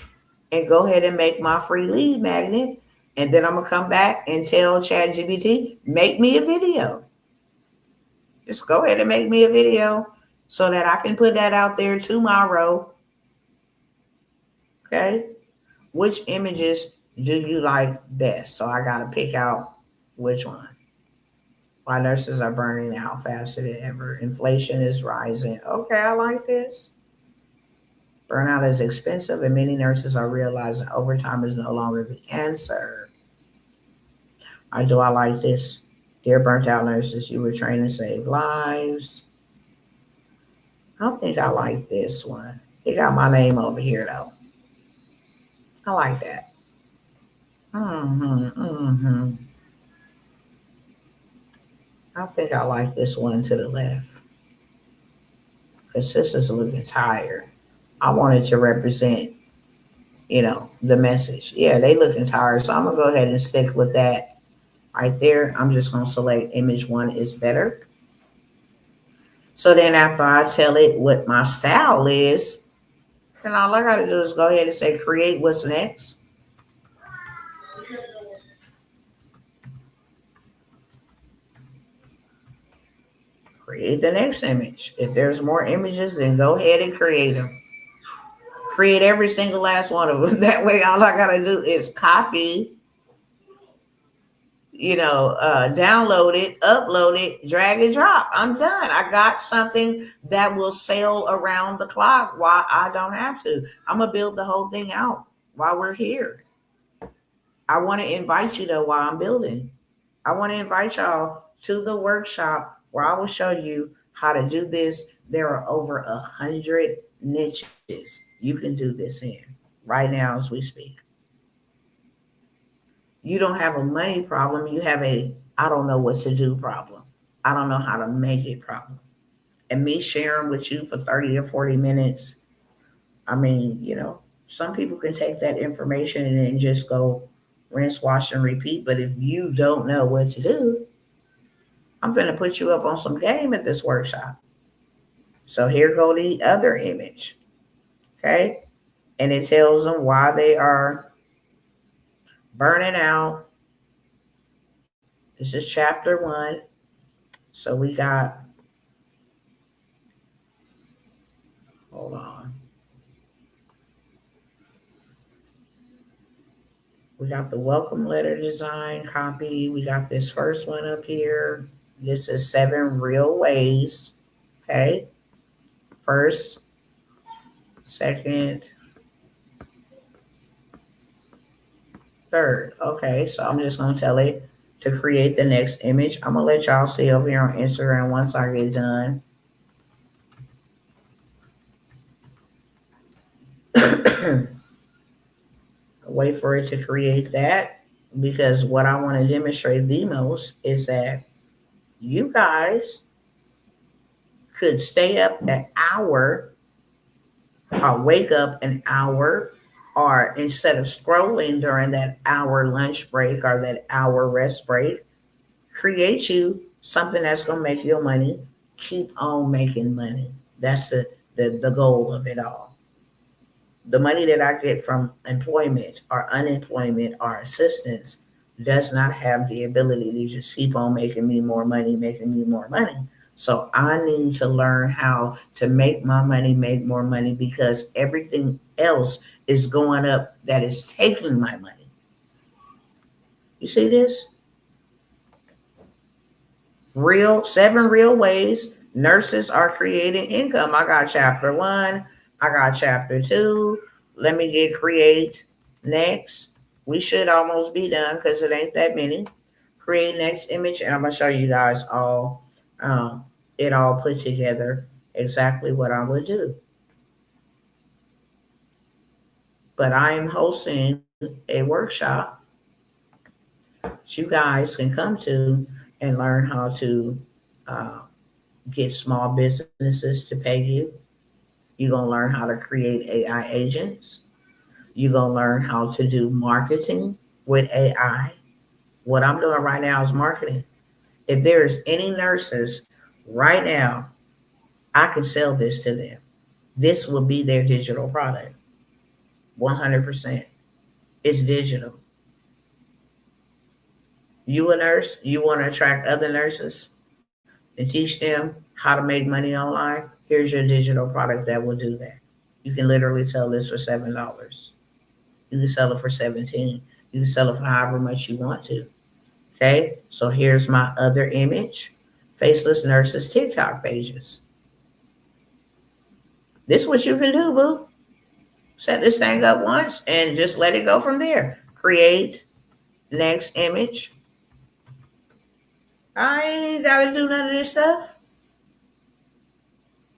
and go ahead and make my free lead magnet. And then I'm going to come back and tell ChatGPT, make me a video. Just go ahead and make me a video so that I can put that out there tomorrow. Okay? Which images do you like best? So I got to pick out which one. Why nurses are burning out faster than ever. Inflation is rising. Okay, I like this. Burnout is expensive, and many nurses are realizing overtime is no longer the answer. I like this. Dear burnt out nurses, you were trained to save lives. I don't think I like this one. It got my name over here though. I like that. Mm-hmm. I think I like this one to the left because this is looking tired. I wanted to represent, the message. Yeah, they looking tired, so I'm gonna go ahead and stick with that right there. I'm just gonna select image one is better. So then after I tell it what my style is, then all I gotta do is go ahead and say create what's next. Create the next image. If there's more images, then go ahead and create them. Create every single last one of them. That way, all I gotta do is copy, download it, upload it, drag and drop. I'm done. I got something that will sell around the clock while I don't have to. I'm gonna build the whole thing out while we're here. I want to invite you though while I'm building. I want to invite y'all to the workshop where I will show you how to do this. There are over 100 niches you can do this in right now as we speak. You don't have a money problem. You have a I don't know what to do problem. I don't know how to make it problem. And me sharing with you for 30 or 40 minutes, I mean, some people can take that information and then just go rinse, wash, and repeat. But if you don't know what to do, I'm going to put you up on some game at this workshop. So here go the other image. Okay. And it tells them why they are burning out. This is chapter 1. So we got, hold on. We got the welcome letter design copy. We got this first one up here. This is 7 real ways. Okay. First, second, third. Okay. So I'm just going to tell it to create the next image. I'm going to let y'all see over here on Instagram once I get done. Wait for it to create that because what I want to demonstrate the most is that you guys could stay up an hour or wake up an hour, or instead of scrolling during that hour lunch break or that hour rest break, create you something that's going to make your money, keep on making money. That's the goal of it all. The money that I get from employment or unemployment or assistance does not have the ability to just keep on making me more money, making me more money. So I need to learn how to make my money make more money because everything else is going up that is taking my money. You see this? 7 real ways nurses are creating income. I got chapter 1. I got chapter 2. Let me get create next. We should almost be done because it ain't that many. Create next image, and I'm gonna show you guys all it all put together exactly what I would do. But I am hosting a workshop that you guys can come to and learn how to get small businesses to pay you. You're going to learn how to create AI agents. You're going to learn how to do marketing with AI. What I'm doing right now is marketing. If there is any nurses right now, I can sell this to them. This will be their digital product. 100%. It's digital. You a nurse, you want to attract other nurses and teach them how to make money online. Here's your digital product that will do that. You can literally sell this for $7. You can sell it for 17. You can sell it for however much you want to. Okay, so here's my other image. Faceless nurses TikTok pages. This is what you can do, boo. Set this thing up once and just let it go from there. Create next image. I ain't gotta do none of this stuff.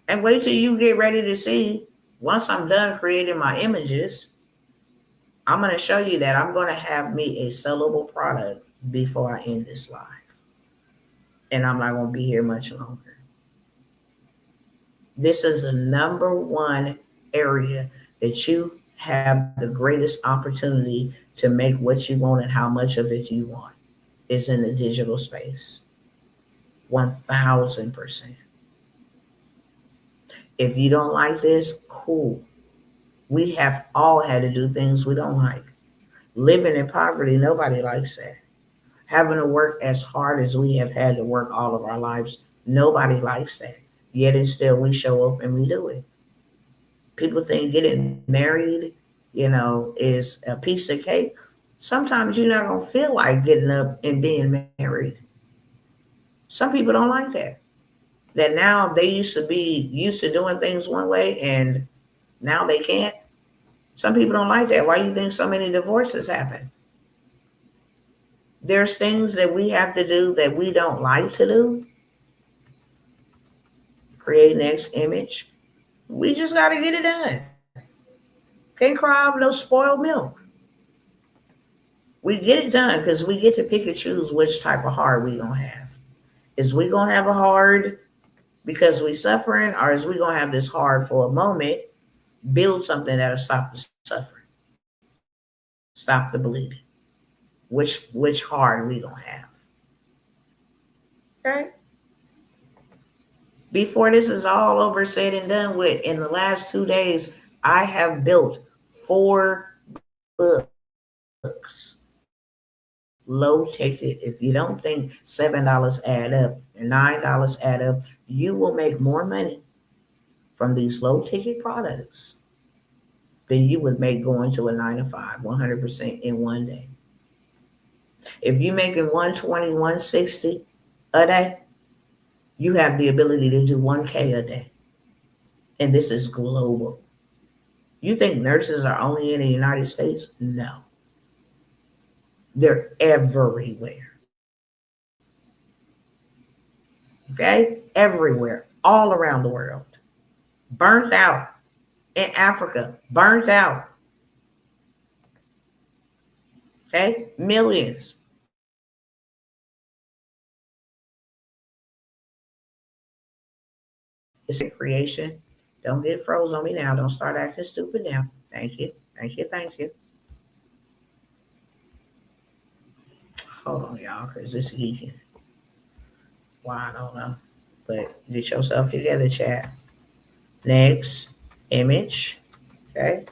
And wait till you get ready to see. Once I'm done creating my images, I'm gonna show you that I'm gonna have me a sellable product before I end this live. And I'm not gonna be here much longer. This is the number one area that you have the greatest opportunity to make what you want and how much of it you want is in the digital space. 1000%. If you don't like this, cool. We have all had to do things we don't like. Living in poverty, nobody likes that. Having to work as hard as we have had to work all of our lives, nobody likes that. Yet and still we show up and we do it. People think getting married, is a piece of cake. Sometimes you're not going to feel like getting up and being married. Some people don't like that. That now they used to be used to doing things one way and now they can't. Some people don't like that. Why do you think so many divorces happen? There's things that we have to do that we don't like to do. Create next image. We just got to get it done. Can't cry over no spoiled milk. We get it done because we get to pick and choose which type of hard we going to have. Is we going to have a hard because we suffering, or is we going to have this hard for a moment, build something that'll stop the suffering, stop the bleeding? Which hard we going to have? Okay? Before this is all over, said and done with, in the last 2 days, I have built 4 books. Low ticket. If you don't think $7 add up and $9 add up, you will make more money from these low ticket products than you would make going to a 9 to 5, 100% in one day. If you're making 120, 160 a day, you have the ability to do 1K a day. And this is global. You think nurses are only in the United States? No. They're everywhere. Okay? Everywhere. All around the world. Burnt out. In Africa. Burnt out. Okay? Millions. It's a creation. Don't get froze on me now. Don't start acting stupid now. Thank you. Thank you. Thank you. Hold on, y'all, because it's geeking. Why, I don't know. But get yourself together, chat. Next image. Okay.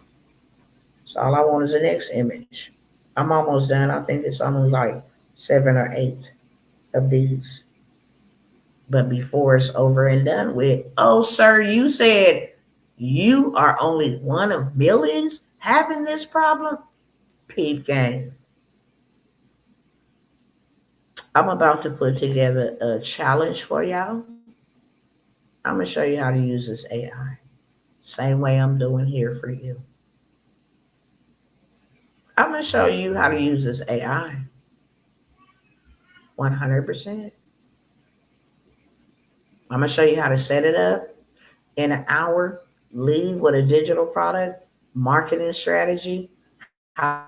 So all I want is the next image. I'm almost done. I think it's only like 7 or 8 of these. But before it's over and done with, oh, sir, you said you are only one of millions having this problem? Peep game. I'm about to put together a challenge for y'all. I'm going to show you how to use this AI. Same way I'm doing here for you. I'm going to show you how to use this AI. 100%. I'm going to show you how to set it up in an hour, leave with a digital product, marketing strategy, how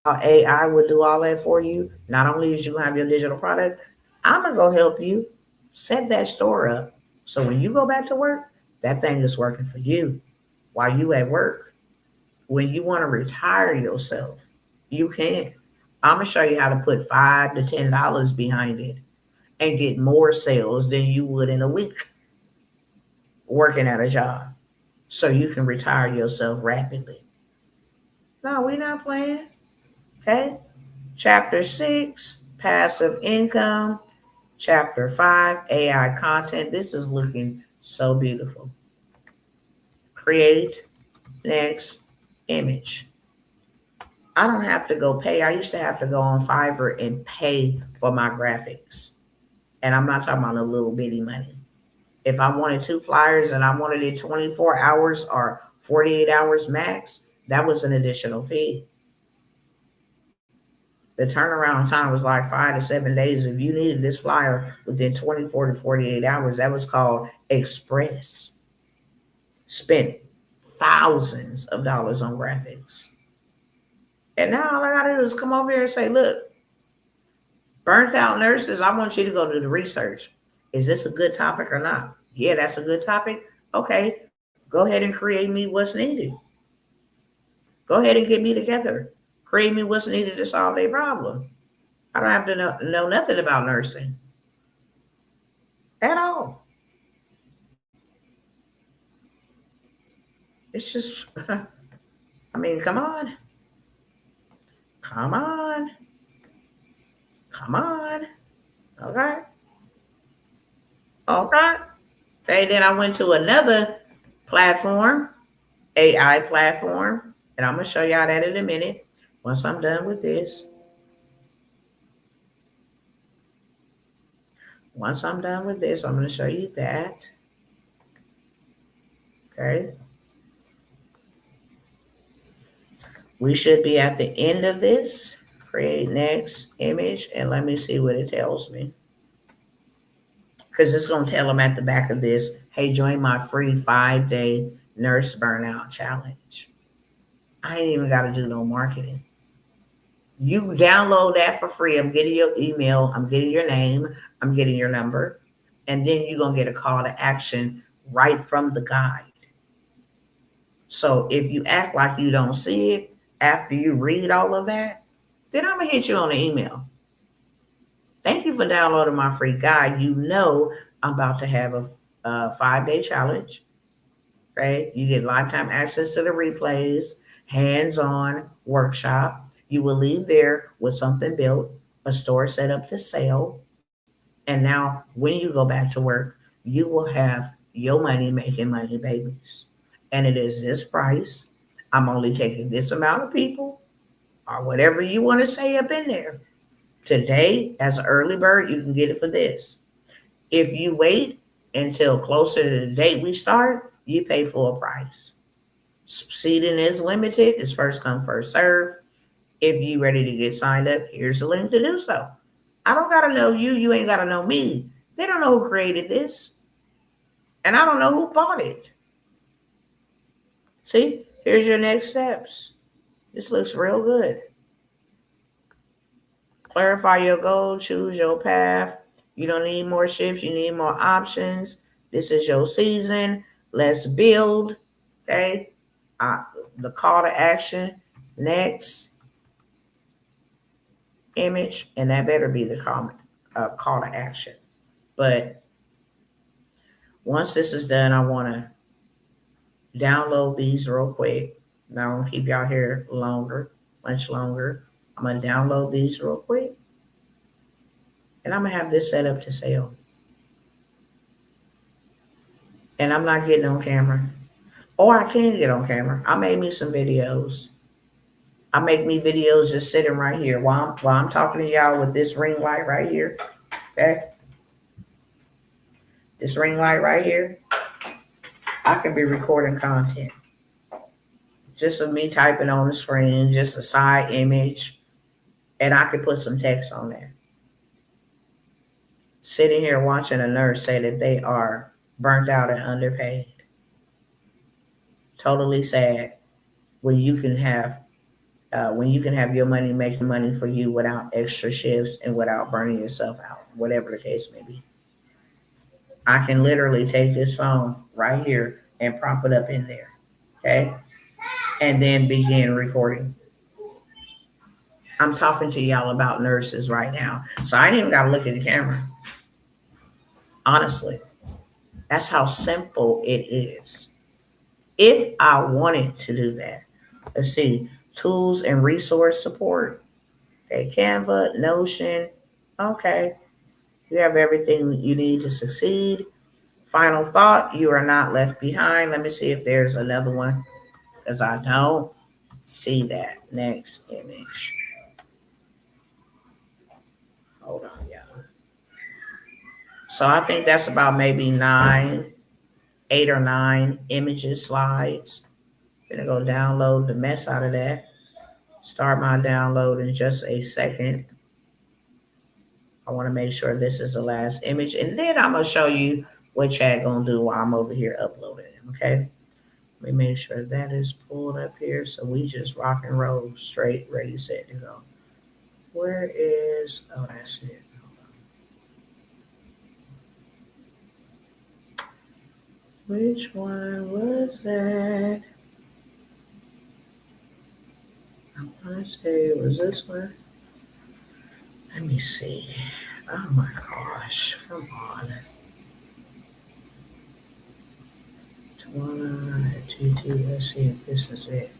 AI would do all that for you. Not only is you going to have your digital product, I'm going to go help you set that store up. So when you go back to work, that thing is working for you while you at work. When you want to retire yourself, you can. I'm going to show you how to put $5 to $10 behind it and get more sales than you would in a week working at a job so you can retire yourself rapidly. No, we're not playing. Okay. Chapter 6, passive income. Chapter 5, AI content. This is looking so beautiful. Create next image. I don't have to go pay. I used to have to go on Fiverr and pay for my graphics. And I'm not talking about a little bitty money. If I wanted 2 flyers and I wanted it 24 hours or 48 hours max, that was an additional fee. The turnaround time was like 5 to 7 days. If you needed this flyer within 24 to 48 hours, that was called express. Spent thousands of dollars on graphics. And now all I gotta do is come over here and say, look, burnt out nurses, I want you to go do the research. Is this a good topic or not? Yeah, that's a good topic. Okay, go ahead and create me what's needed. Go ahead and get me together. Create me what's needed to solve their problem. I don't have to know nothing about nursing at all. It's just, I mean, come on. Come on. Come on. Okay. Okay. And then I went to another platform, AI platform, and I'm going to show y'all that in a minute once I'm done with this. Once I'm done with this, I'm going to show you that. Okay. We should be at the end of this. Create next image, and let me see what it tells me. Because it's going to tell them at the back of this, hey, join my free 5-day nurse burnout challenge. I ain't even got to do no marketing. You download that for free. I'm getting your email. I'm getting your name. I'm getting your number. And then you're going to get a call to action right from the guide. So if you act like you don't see it after you read all of that, then I'm going to hit you on the email. Thank you for downloading my free guide. You know I'm about to have a 5-day challenge, right? You get lifetime access to the replays, hands-on workshop. You will leave there with something built, a store set up to sell. And now when you go back to work, you will have your money making money babies. And it is this price. I'm only taking this amount of people or whatever you want to say up in there. Today, as an early bird, you can get it for this. If you wait until closer to the date we start, you pay full price. Seating is limited. It's first come, first serve. If you ready to get signed up, here's the link to do so. I don't got to know you. You ain't got to know me. They don't know who created this. And I don't know who bought it. See, here's your next steps. This looks real good. Clarify your goal, choose your path. You don't need more shifts, you need more options. This is your season. Let's build. Okay. The call to action, next image, and that better be the call to action. But once this is done, I want to download these real quick. Now I'm going to keep y'all here longer, much longer. I'm going to download these real quick. And I'm going to have this set up to sell. And I'm not getting on camera. Or I can get on camera. I made me some videos. I make me videos just sitting right here while I'm talking to y'all with this ring light right here. Okay? This ring light right here. I can be recording content. Just of me typing on the screen, just a side image. And I could put some text on there. Sitting here watching a nurse say that they are burnt out and underpaid. Totally sad when you can have your money making money for you without extra shifts and without burning yourself out, whatever the case may be. I can literally take this phone right here and prop it up in there, okay? And then begin recording. I'm talking to y'all about nurses right now, so I ain't even got to look at the camera. Honestly, that's how simple it is. If I wanted to do that, let's see, tools and resource support. Okay, Canva, Notion. Okay, you have everything you need to succeed. Final thought, you are not left behind. Let me see if there's another one, because I don't. see that. Next image. Hold on, y'all. So I think that's about maybe 8 or 9 images, slides. Gonna go download the mess out of that. Start my download in just a second. I want to make sure this is the last image, and then I'm gonna show you what Chad gonna do while I'm over here uploading it. Okay. Let me make sure that is pulled up here, so we just rock and roll straight, ready, set to go. Where is? Oh, that's it. Which one was that? I want to say it was this one. Let me see. Oh my gosh. Come on. 22. Let's see if this is it.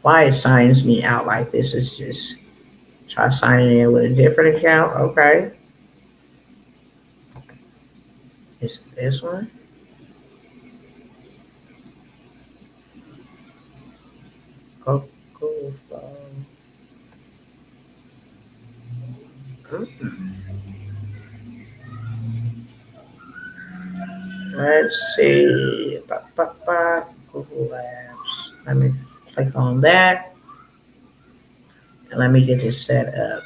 Why it signs me out like this is just try signing in with a different account. Okay. Is it this one? Go. Let's see. Google Labs. Let me click on that. And let me get this set up.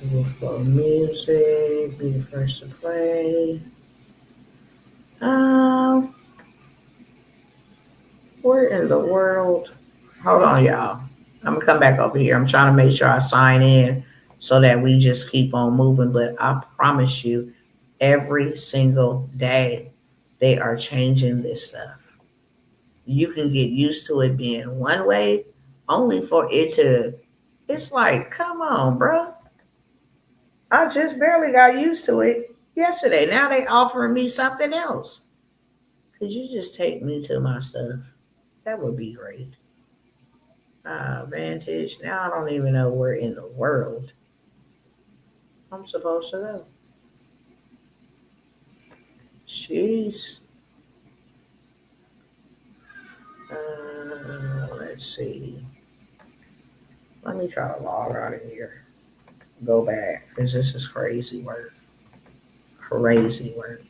Google Flow Music. Be the first to play. Where in the world? Hold on, y'all. I'm going to come back over here. I'm trying to make sure I sign in so that we just keep on moving. But I promise you, every single day, they are changing this stuff. You can get used to it being one way, only for it to, it's like, come on, bro. I just barely got used to it yesterday. Now they offering me something else. Could you just take me to my stuff? That would be great. Vantage. Now I don't even know where in the world I'm supposed to go. Jeez. Let's see. Let me try to log out of here. Go back, because this is crazy work. Crazy work.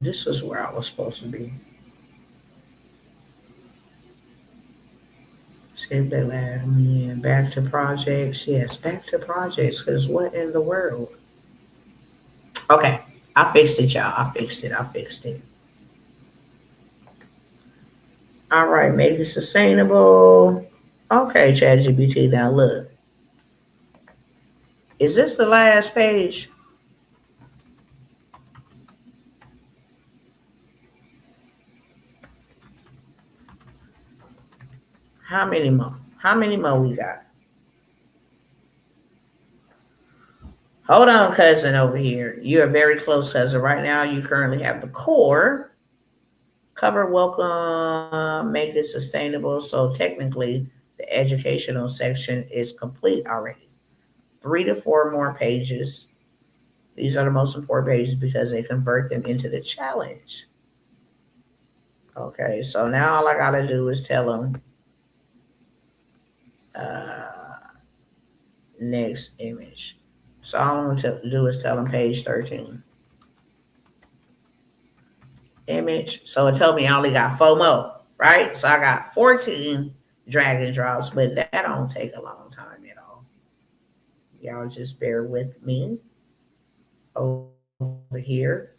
This is where I was supposed to be. Save that last man. Back to projects. Yes, back to projects. Because what in the world? Okay. I fixed it, y'all. I fixed it. All right. Make it sustainable. Okay, ChatGPT. Now look. Is this the last page? How many more? How many more we got? Hold on, cousin over here. You're a very close cousin. Right now, you currently have the core. Cover welcome, make it sustainable. So technically, the educational section is complete already. 3 to 4 more pages. These are the most important pages because they convert them into the challenge. Okay, so now all I gotta do is tell them next image. So all I'm gonna do is tell them page 13. Image. So it told me I only got 4 more, right? So I got 14 drag and drops, but that don't take a long time at all. Y'all just bear with me over here.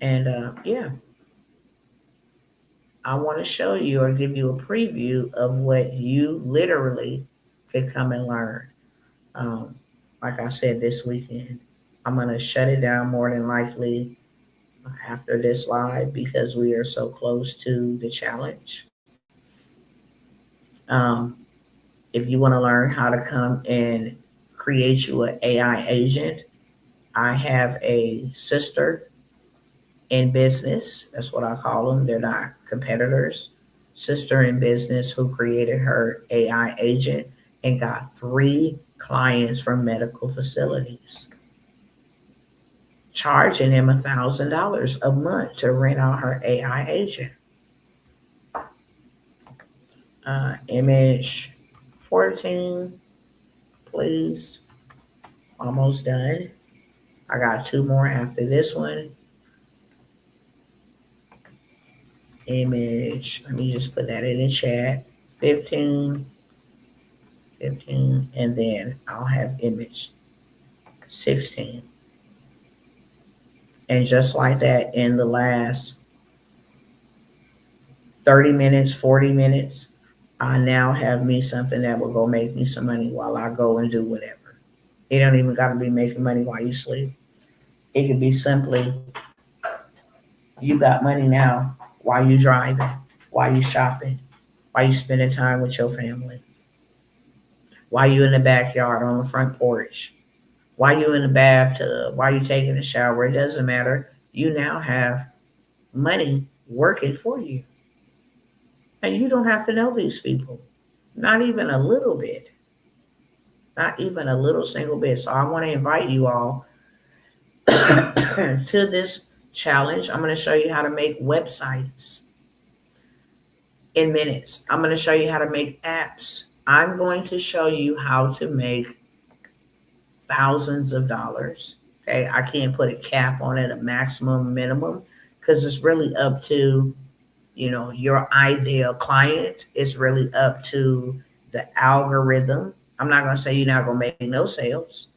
And yeah, I want to show you or give you a preview of what you literally could come and learn. Um, like I said, this weekend, I'm going to shut it down more than likely after this live because we are so close to the challenge. If you want to learn how to come and create you an AI agent, I have a sister in business. That's what I call them. They're not competitors. Sister in business who created her AI agent and got 3 clients from medical facilities, charging him $1,000 a month to rent out her AI agent. Image 14, please. Almost done. I got 2 more after this one. Image, let me just put that in the chat. 15, and then I'll have image 16. And just like that, in the last 30 minutes, 40 minutes, I now have me something that will go make me some money while I go and do whatever. It don't even got to be making money while you sleep. It could be simply, you got money now while you driving, while you shopping, while you spending time with your family, while you in the backyard on the front porch, while you in the bathtub, while you taking a shower. It doesn't matter. You now have money working for you. And you don't have to know these people. Not even a little bit. Not even a little single bit. So I want to invite you all to this challenge. I'm going to show you how to make websites in minutes. I'm going to show you how to make apps. I'm going to show you how to make thousands of dollars. Okay, I can't put a cap on it, a maximum, minimum, because it's really up to, your ideal client. It's really up to the algorithm. I'm not going to say you're not going to make no sales.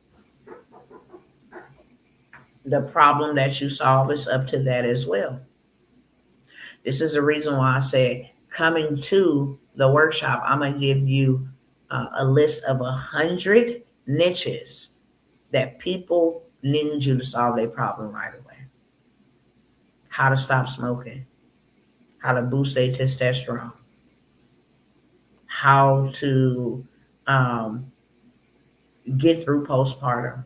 The problem that you solve is up to that as well. This is the reason why I said coming to the workshop, I'm going to give you a list of 100 niches that people need you to solve their problem right away. How to stop smoking, how to boost their testosterone, how to get through postpartum,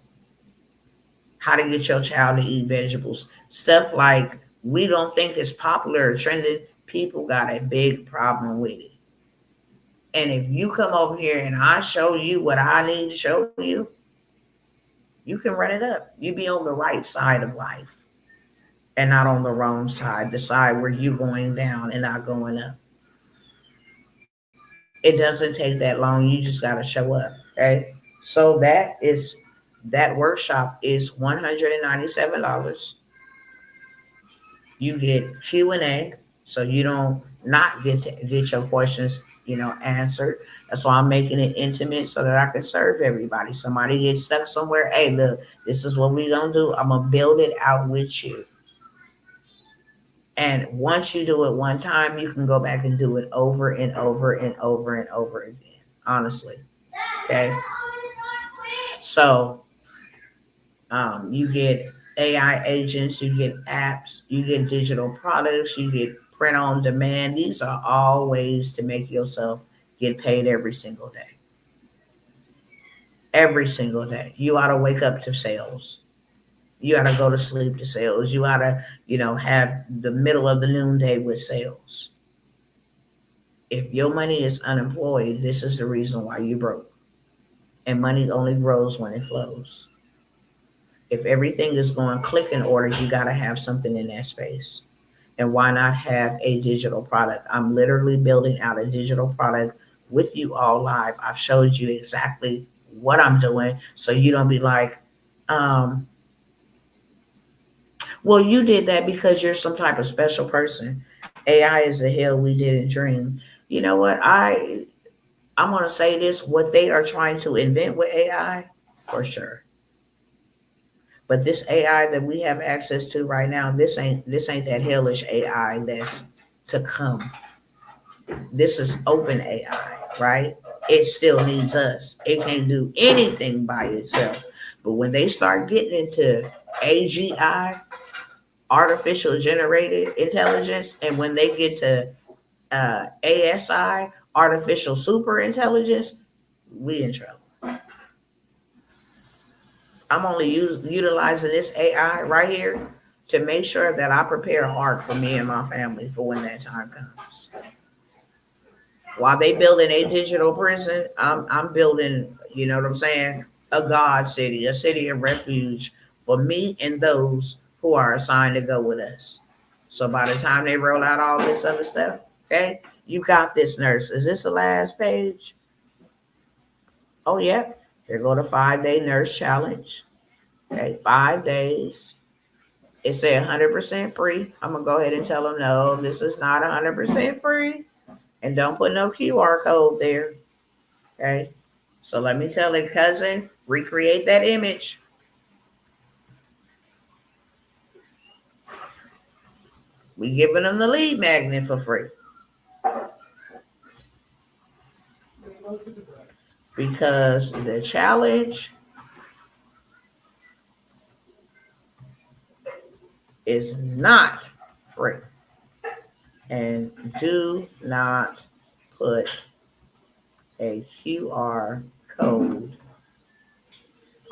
how to get your child to eat vegetables. Stuff like we don't think is popular or trending. People got a big problem with it. And if you come over here and I show you what I need to show you, you can run it up. You be on the right side of life and not on the wrong side, the side where you're going down and not going up. It doesn't take that long. You just got to show up. Okay. So that workshop is $197. You get Q&A, so you don't not get your questions, answered. That's why I'm making it intimate so that I can serve everybody. Somebody gets stuck somewhere. Hey, look, this is what we're going to do. I'm going to build it out with you. And once you do it one time, you can go back and do it over and over and over and over again, honestly. Okay. So you get AI agents, you get apps, you get digital products, you get print on demand. These are all ways to make yourself get paid every single day. Every single day. You ought to wake up to sales. You ought to go to sleep to sales. You ought to, have the middle of the noonday with sales. If your money is unemployed, this is the reason why you broke. And money only grows when it flows. If everything is going click in order, you got to have something in that space. And why not have a digital product? I'm literally building out a digital product with you all live. I've showed you exactly what I'm doing. So you don't be like, well, you did that because you're some type of special person. AI is the hell we didn't dream. You know what? I'm going to say this, what they are trying to invent with AI, for sure. But this AI that we have access to right now, this ain't that hellish AI that's to come. This is open AI, right? It still needs us. It can't do anything by itself. But when they start getting into AGI, artificial generated intelligence, and when they get to ASI, artificial super intelligence, we in trouble. I'm only utilizing this AI right here to make sure that I prepare hard for me and my family for when that time comes. While they building a digital prison, I'm building, you know what I'm saying, a God city, a city of refuge for me and those who are assigned to go with us. So by the time they roll out all this other stuff, okay, you got this, nurse. Is this the last page? Oh, yeah. Here go the 5-day nurse challenge. Okay, 5 days. It's a 100% free. I'm gonna go ahead and tell them no, this is not 100% free, and don't put no QR code there. Okay, so let me tell a cousin, recreate that image. We giving them the lead magnet for free because the challenge is not free. And do not put a QR code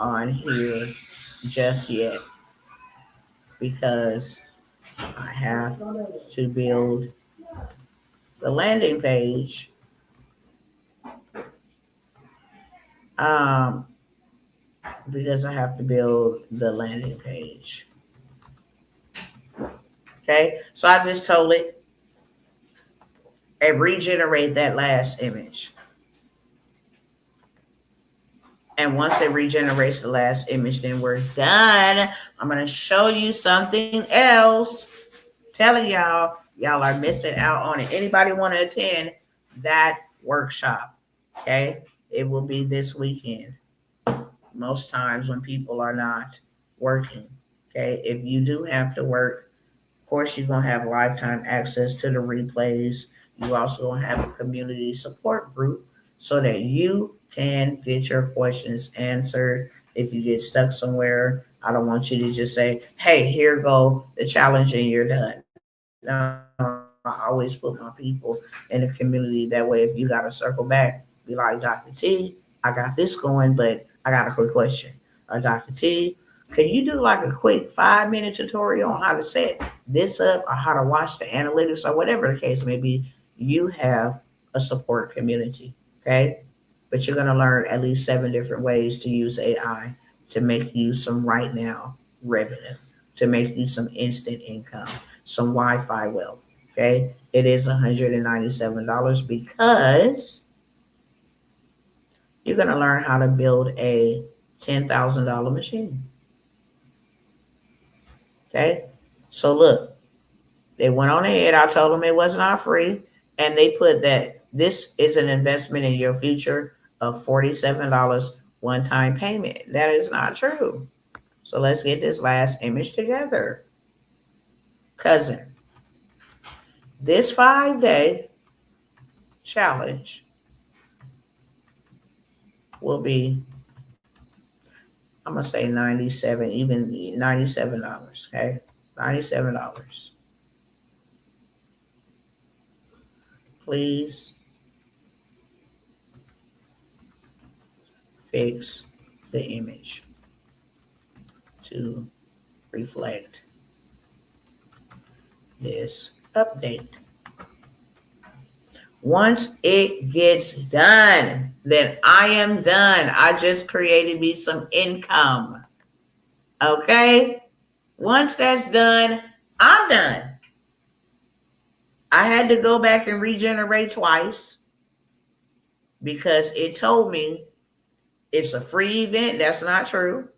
on here just yet because I have to build the landing page um, because I have to build the landing page. Okay, so I just told it and regenerate that last image. And once it regenerates the last image, then we're done. I'm going to show you something else. Telling y'all are missing out on it. Anybody want to attend that workshop? Okay, it will be this weekend. Most times when people are not working. Okay, if you do have to work, of course you're gonna have lifetime access to the replays. You also gonna have a community support group so that you can get your questions answered. If you get stuck somewhere, I don't want you to just say, "Hey, here go the challenge and you're done." No, I always put my people in the community. That way, if you got to circle back, be like, Dr. T, I got this going, but I got a quick question. Or Dr. T, can you do like a quick 5-minute tutorial on how to set this up or how to watch the analytics or whatever the case may be? You have a support community, okay? But you're going to learn at least 7 different ways to use AI to make you some right now revenue, to make you some instant income, some Wi-Fi wealth. Okay, it is $197 because you're going to learn how to build a $10,000 machine. Okay, so look, they went on ahead. I told them it was not free, and they put that this is an investment in your future of $47 one-time payment. That is not true. So let's get this last image together. Cousin, this 5-day challenge will be, I'm gonna say 97, even $97. Okay, $97. Please fix the image to reflect this update. Once it gets done, then I am done. I just created me some income. Okay? Once that's done, I'm done. I had to go back and regenerate twice because it told me it's a free event. That's not true.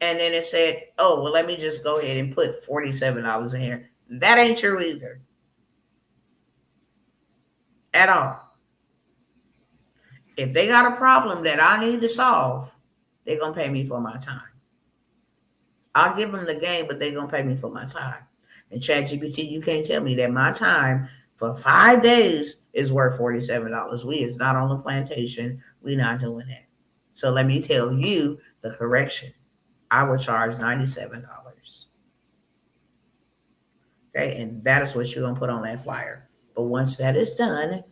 And then it said, oh, well, let me just go ahead and put $47 in here. That ain't true either. At all. If they got a problem that I need to solve, they're going to pay me for my time. I'll give them the game, but they're going to pay me for my time. And ChatGPT, you can't tell me that my time for 5 days is worth $47. We is not on the plantation. We not doing that. So let me tell you the correction. I would charge $97. Okay, and that is what you're going to put on that flyer. But once that is done,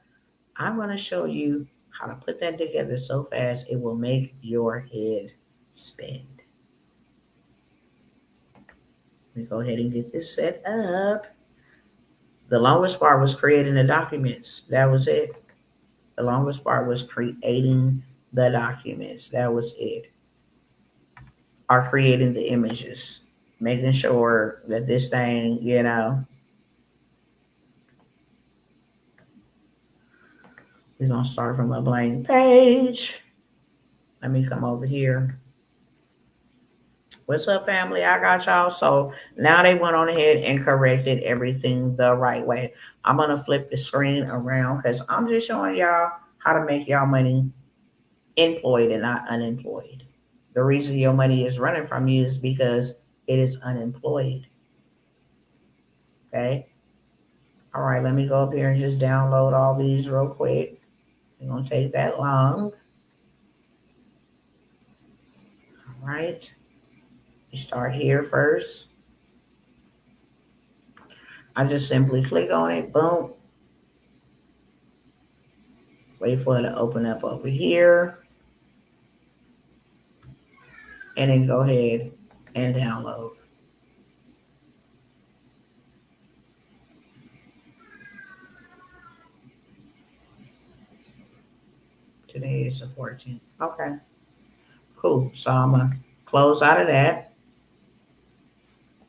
I'm going to show you how to put that together so fast it will make your head spin. Let me go ahead and get this set up. The longest part was creating the documents. That was it. The longest part was creating the documents. That was it. Or creating the images. Making sure that this thing, we're going to start from a blank page. Let me come over here. What's up, family? I got y'all. So now they went on ahead and corrected everything the right way. I'm going to flip the screen around because I'm just showing y'all how to make y'all money employed and not unemployed. The reason your money is running from you is because it is unemployed. Okay. All right. Let me go up here and just download all these real quick. It's going to take that long. All right. You start here first. I just simply click on it. Boom. Wait for it to open up over here. And then go ahead and download. Today is the 14th. Okay. Cool. So I'm going to close out of that.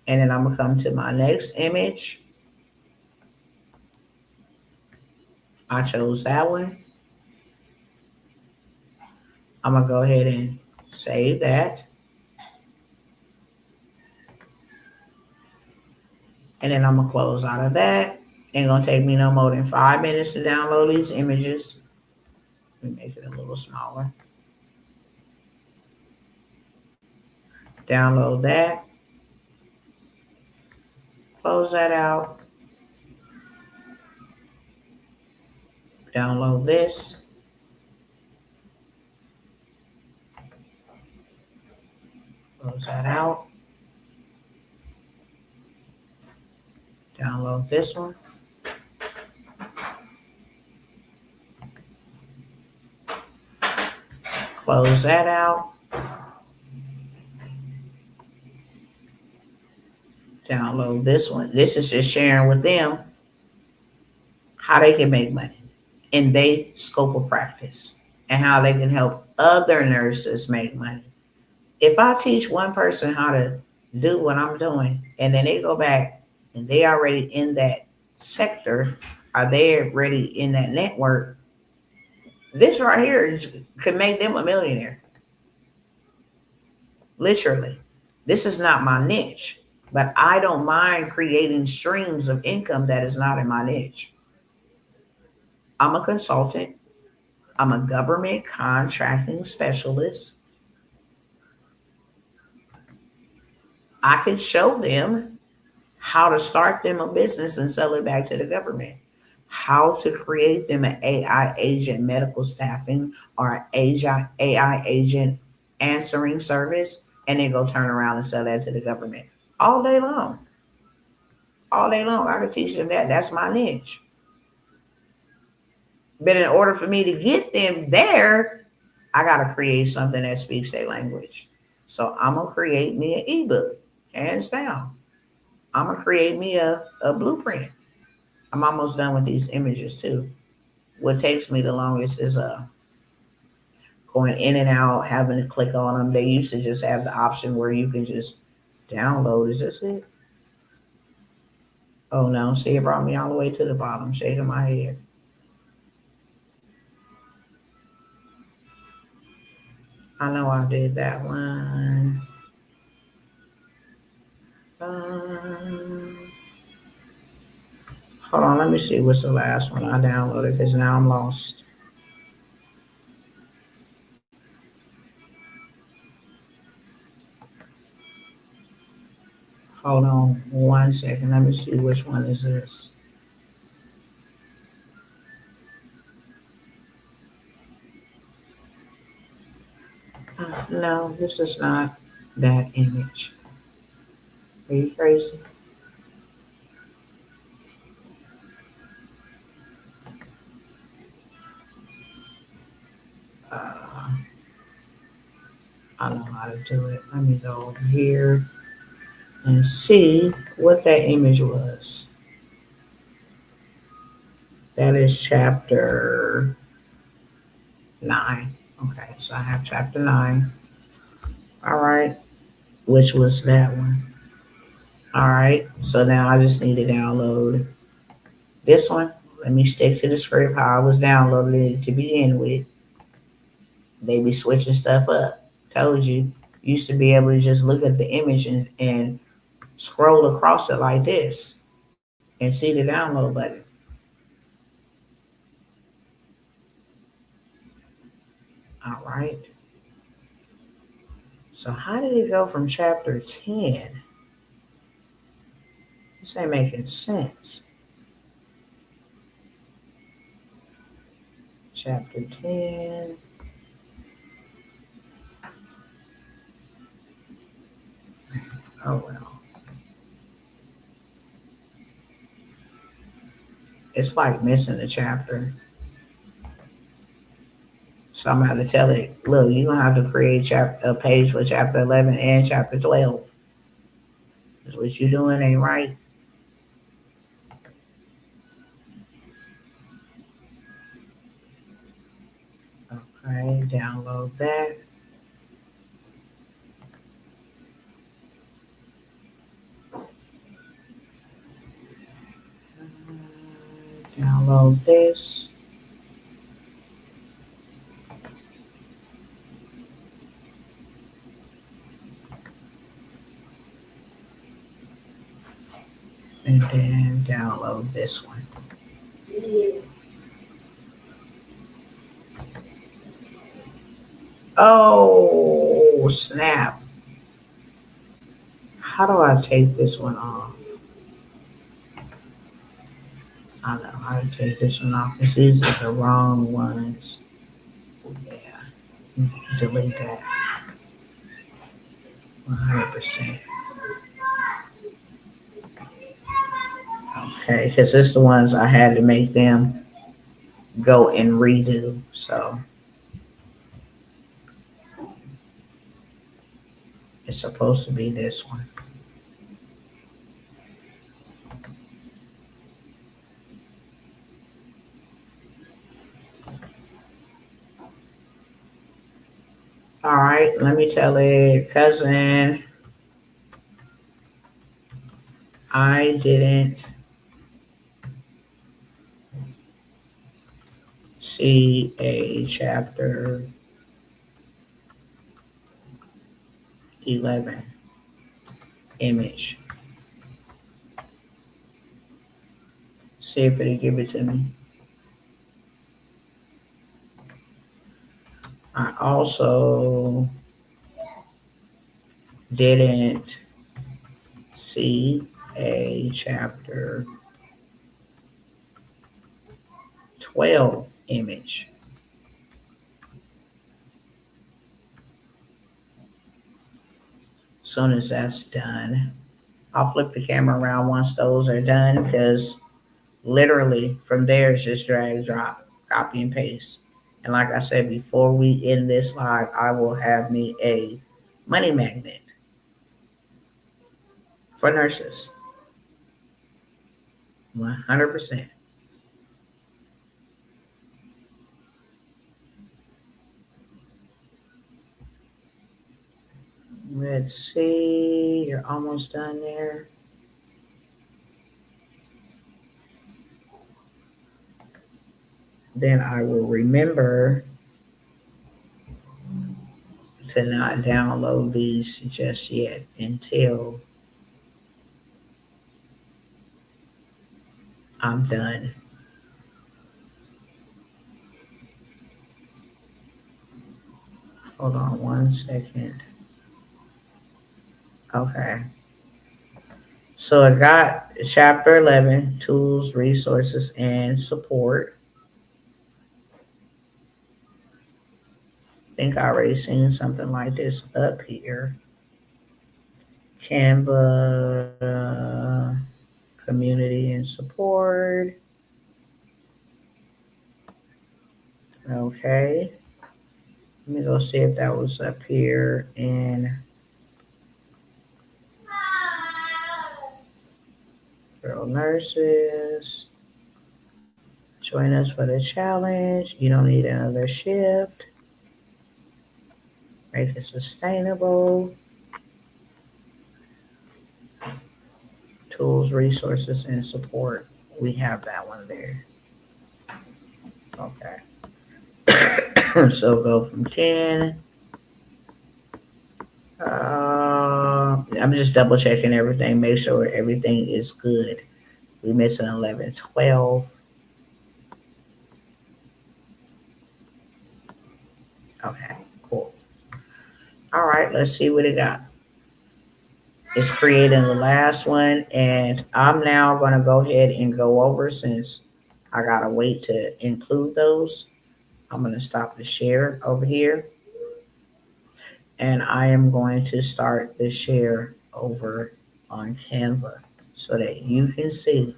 And then I'm going to come to my next image. I chose that one. I'm going to go ahead and save that. And then I'm going to close out of that. Ain't going to take me no more than 5 minutes to download these images. Let me make it a little smaller. Download that. Close that out. Download this. Close that out. Download this one. Close that out. Download this one. This is just sharing with them how they can make money in their scope of practice and how they can help other nurses make money. If I teach one person how to do what I'm doing and then they go back and they already in that sector, are they already in that network, this right here could make them a millionaire. Literally. This is not my niche, but I don't mind creating streams of income that is not in my niche. I'm a consultant. I'm a government contracting specialist. I can show them how to start them a business and sell it back to the government, how to create them an AI agent medical staffing or an AI agent answering service, and then go turn around and sell that to the government all day long. All day long, I can teach them that. That's my niche. But in order for me to get them there, I got to create something that speaks their language. So I'm going to create me an ebook, hands down. I'm going to create me a blueprint. I'm almost done with these images too. What takes me the longest is going in and out, having to click on them. They used to just have the option where you can just download. Is this it? Oh no, see, it brought me all the way to the bottom, shaking my head. I know I did that one. Hold on, let me see what's the last one I downloaded because now I'm lost. Hold on 1 second. Let me see which one is this. No, this is not that image. Are you crazy? I know how to do it. Let me go over here. and see what that image was. That is chapter 9. Okay, so I have chapter 9. All right, which was that one. All right, so now I just need to download this one. Let me stick to the script how I was downloading it to begin with. They be switching stuff up. Told you. Used to be able to just look at the image and scroll across it like this and see the download button. All right. So how did it go from chapter 10? This ain't making sense. Chapter 10. Oh well. It's like missing a chapter. So I'm gonna have to tell it, look, you're gonna have to create a page for chapter 11 and chapter 12. Because what you're doing ain't right. Okay, download that. Download this. And then download this one. Oh, snap. How do I take this one off? I know how to take this one off because these are the wrong ones. Yeah, delete that 100%. Okay, because it's the ones I had to make them go and redo. So it's supposed to be this one. All right, let me tell it, cousin, I didn't see a chapter 11 image. See if it'll give it to me. I also didn't see a chapter 12 image. Soon as that's done, I'll flip the camera around once those are done because literally from there it's just drag, drop, copy, and paste. And like I said, before we end this live, I will have me a money magnet for nurses. 100%. Let's see. You're almost done there. Then I will remember to not download these just yet until I'm done. Hold on 1 second. Okay. So I got chapter 11, tools, resources, and support. I think I already seen something like this up here. Canva, community and support. Okay. Let me go see if that was up here in Girl nurses, join us for the challenge. You don't need another shift. Make it sustainable. Tools, resources, and support. We have that one there. Okay. So go from 10. I'm just double checking everything, make sure everything is good. We missing 11, 12. Okay, cool. All right, let's see what it got. It's creating the last one, and I'm now going to go ahead and go over since I got to wait to include those. I'm going to stop the share over here, and I am going to start the share over on Canva so that you can see.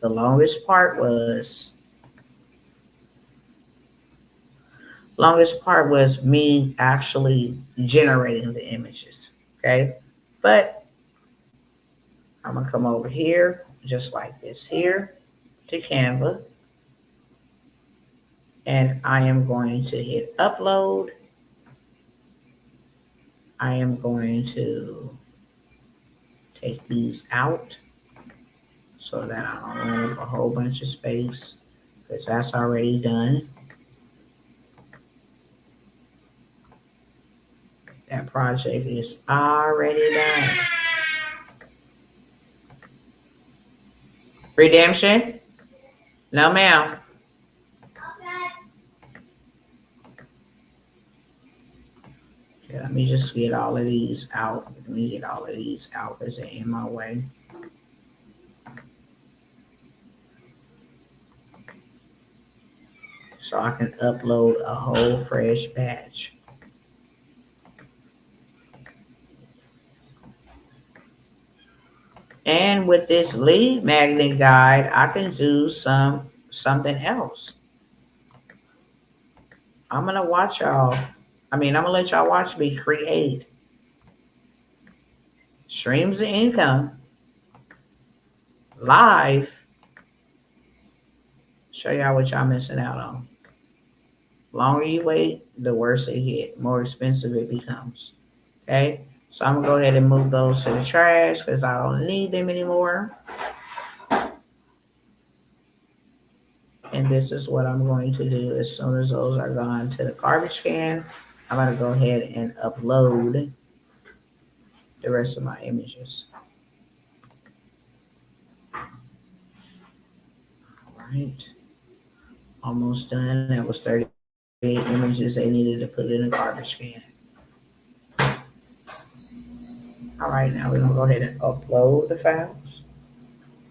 The longest part was me actually generating the images. Okay. But I'm gonna come over here just like this here to Canva. And I am going to hit upload. I am going to take these out so that I don't run up a whole bunch of space because that's already done. That project is already done. Redemption? No, ma'am. Okay, let me just get all of these out. Let me get all of these out because they're in my way. So I can upload a whole fresh batch. And with this lead magnet guide, I can do something else. I'm gonna watch y'all. I'm gonna let y'all watch me create streams of income live. Show y'all what y'all missing out on. Longer you wait, the worse it get, more expensive it becomes. Okay, so I'm gonna go ahead and move those to the trash because I don't need them anymore. And this is what I'm going to do as soon as those are gone to the garbage can. I'm going to go ahead and upload the rest of my images. All right. Almost done. That was 38 images they needed to put in the garbage can. All right, now we're going to go ahead and upload the files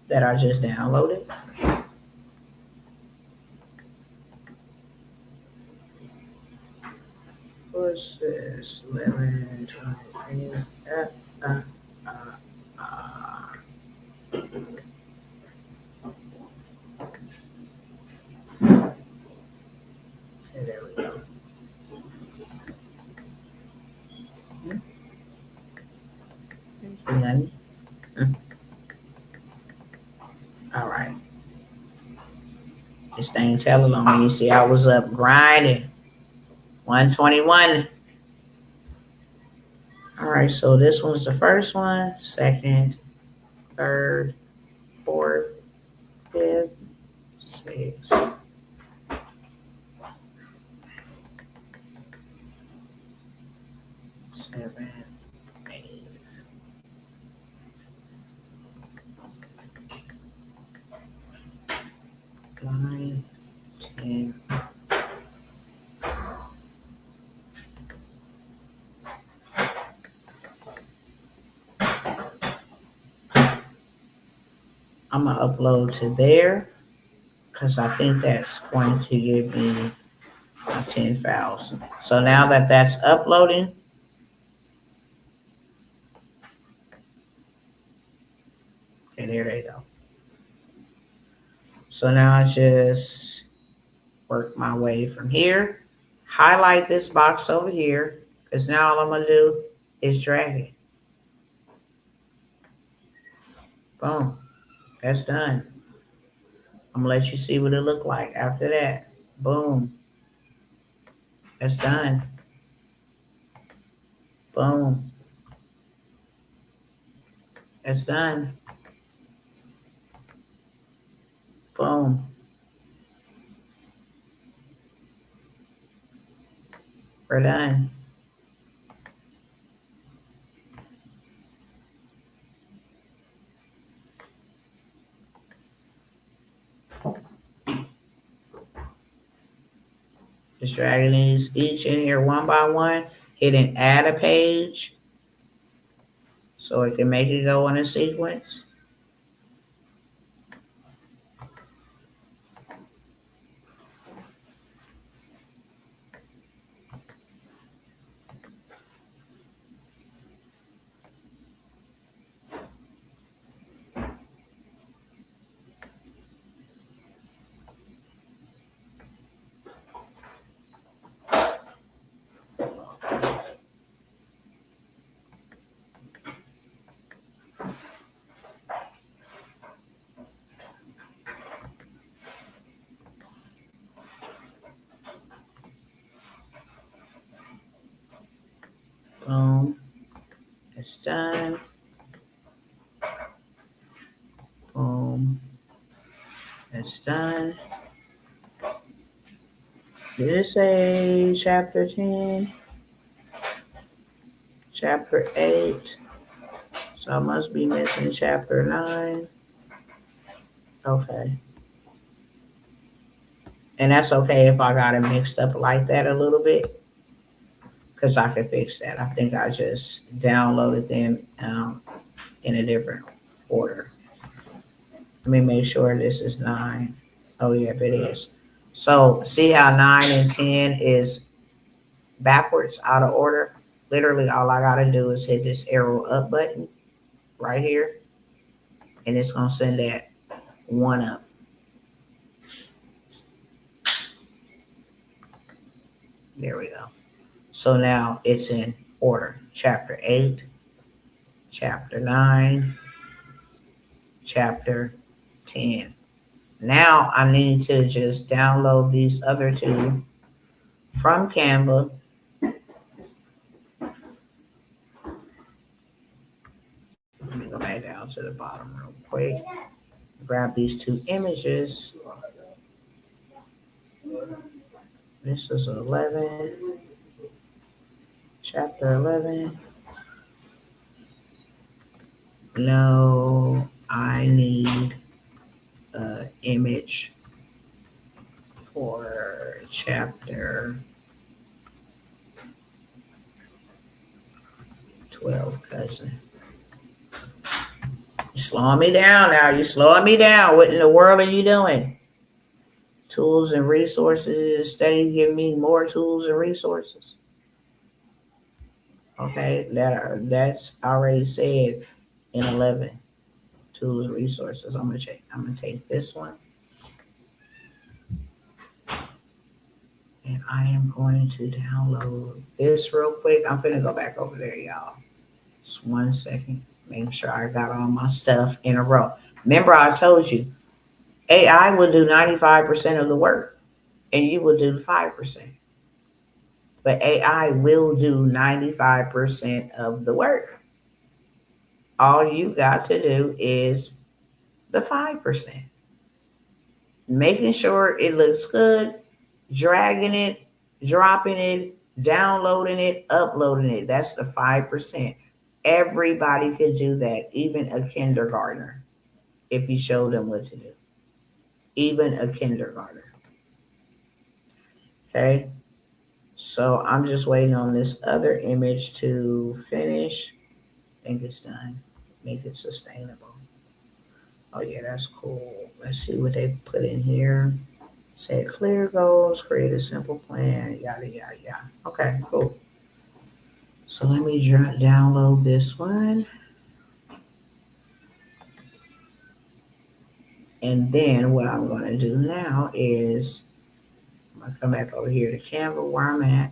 that I just downloaded. What's this? 11, 20, Okay, there we go. All right. This thing telling on me. You see, I was up grinding. 121. All right, so this one's the first one, second, third, fourth, fifth, sixth, seventh, eighth. 9, 10. I'm gonna upload to there because I think that's going to give me 10 files. So now that that's uploading, okay, there they go. So now I just work my way from here, highlight this box over here, because now all I'm gonna do is drag it. Boom. That's done. I'm gonna let you see what it looked like after that. Boom. That's done. Boom. That's done. Boom. We're done. Just dragging these each in here one by one. Hitting add a page so it can make it go in a sequence. Boom. It's done. Boom. It's done. Did it say chapter 10? Chapter 8. So I must be missing chapter 9. Okay. And that's okay if I got it mixed up like that a little bit, because I can fix that. I think I just downloaded them in a different order. Let me make sure this is 9. Oh, yep, it is. So see how 9 and 10 is backwards, out of order? Literally, all I got to do is hit this arrow up button right here, and it's going to send that one up. There we go. So now it's in order. Chapter 8, chapter 9, chapter 10. Now I need to just download these other two from Canva. Let me go back down to the bottom real quick. Grab these two images. This is 11, chapter 11. No, I need an image for chapter 12, cousin. You're slowing me down now. You're slowing me down. What in the world are you doing? Tools and resources. Steady giving me more tools and resources. Okay, that's already said in 11. Tools and resources. I'm gonna take this one, and I am going to download this real quick. I'm finna go back over there, y'all. Just 1 second. Making sure I got all my stuff in a row. Remember, I told you AI will do 95% of the work, and you will do 5%. But AI will do 95% of the work. All you got to do is the 5%. Making sure it looks good, dragging it, dropping it, downloading it, uploading it. That's the 5%. Everybody could do that, even a kindergartner, if you show them what to do. Even a kindergartner. Okay? So I'm just waiting on this other image to finish. I think it's done. Make it sustainable. Oh yeah, that's cool. Let's see what they put in here. Set clear goals, create a simple plan, yada, yada, yada. Okay, cool. So let me download this one. And then what I'm going to do now is I'm going to come back over here to Canva where I'm at.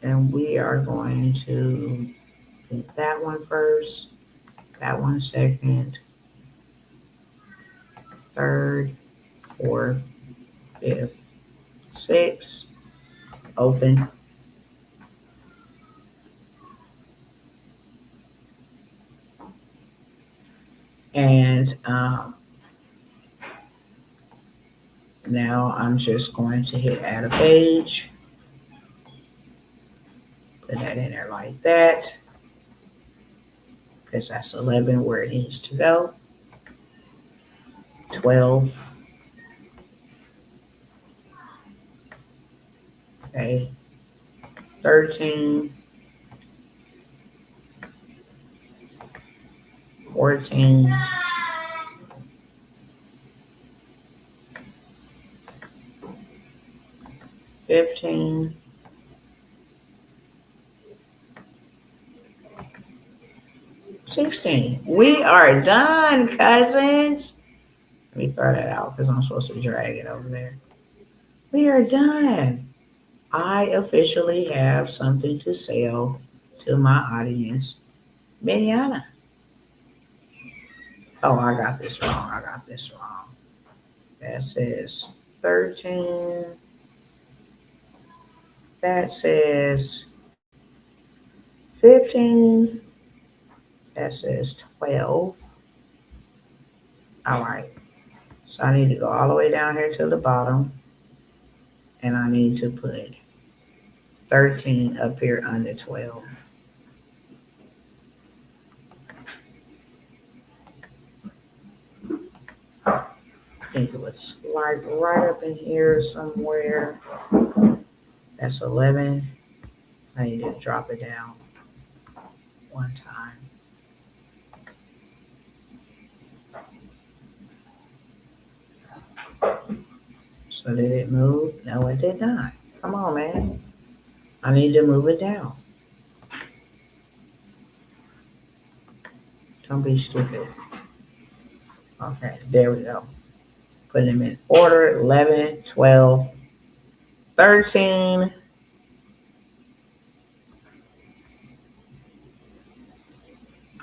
And we are going to Hit that one first, that one second, third, fourth, fifth, sixth, open. And now I'm just going to hit add a page. Put that in there like that. Because that's 11 where it needs to go. 12. Okay. 13. 14. 15. 16. We are done, cousins. Let me throw that out because I'm supposed to drag it over there. We are done. I officially have something to sell to my audience. Miniana. Oh, I got this wrong. That says 13. That says 15. That says 12. All right. So I need to go all the way down here to the bottom. And I need to put 13 up here under 12. I think it was like right up in here somewhere. That's 11. I need to drop it down one time. So did it move? No, it did not. Come on, man. I need to move it down. Don't be stupid. Okay, there we go. Put them in order. 11, 12, 13.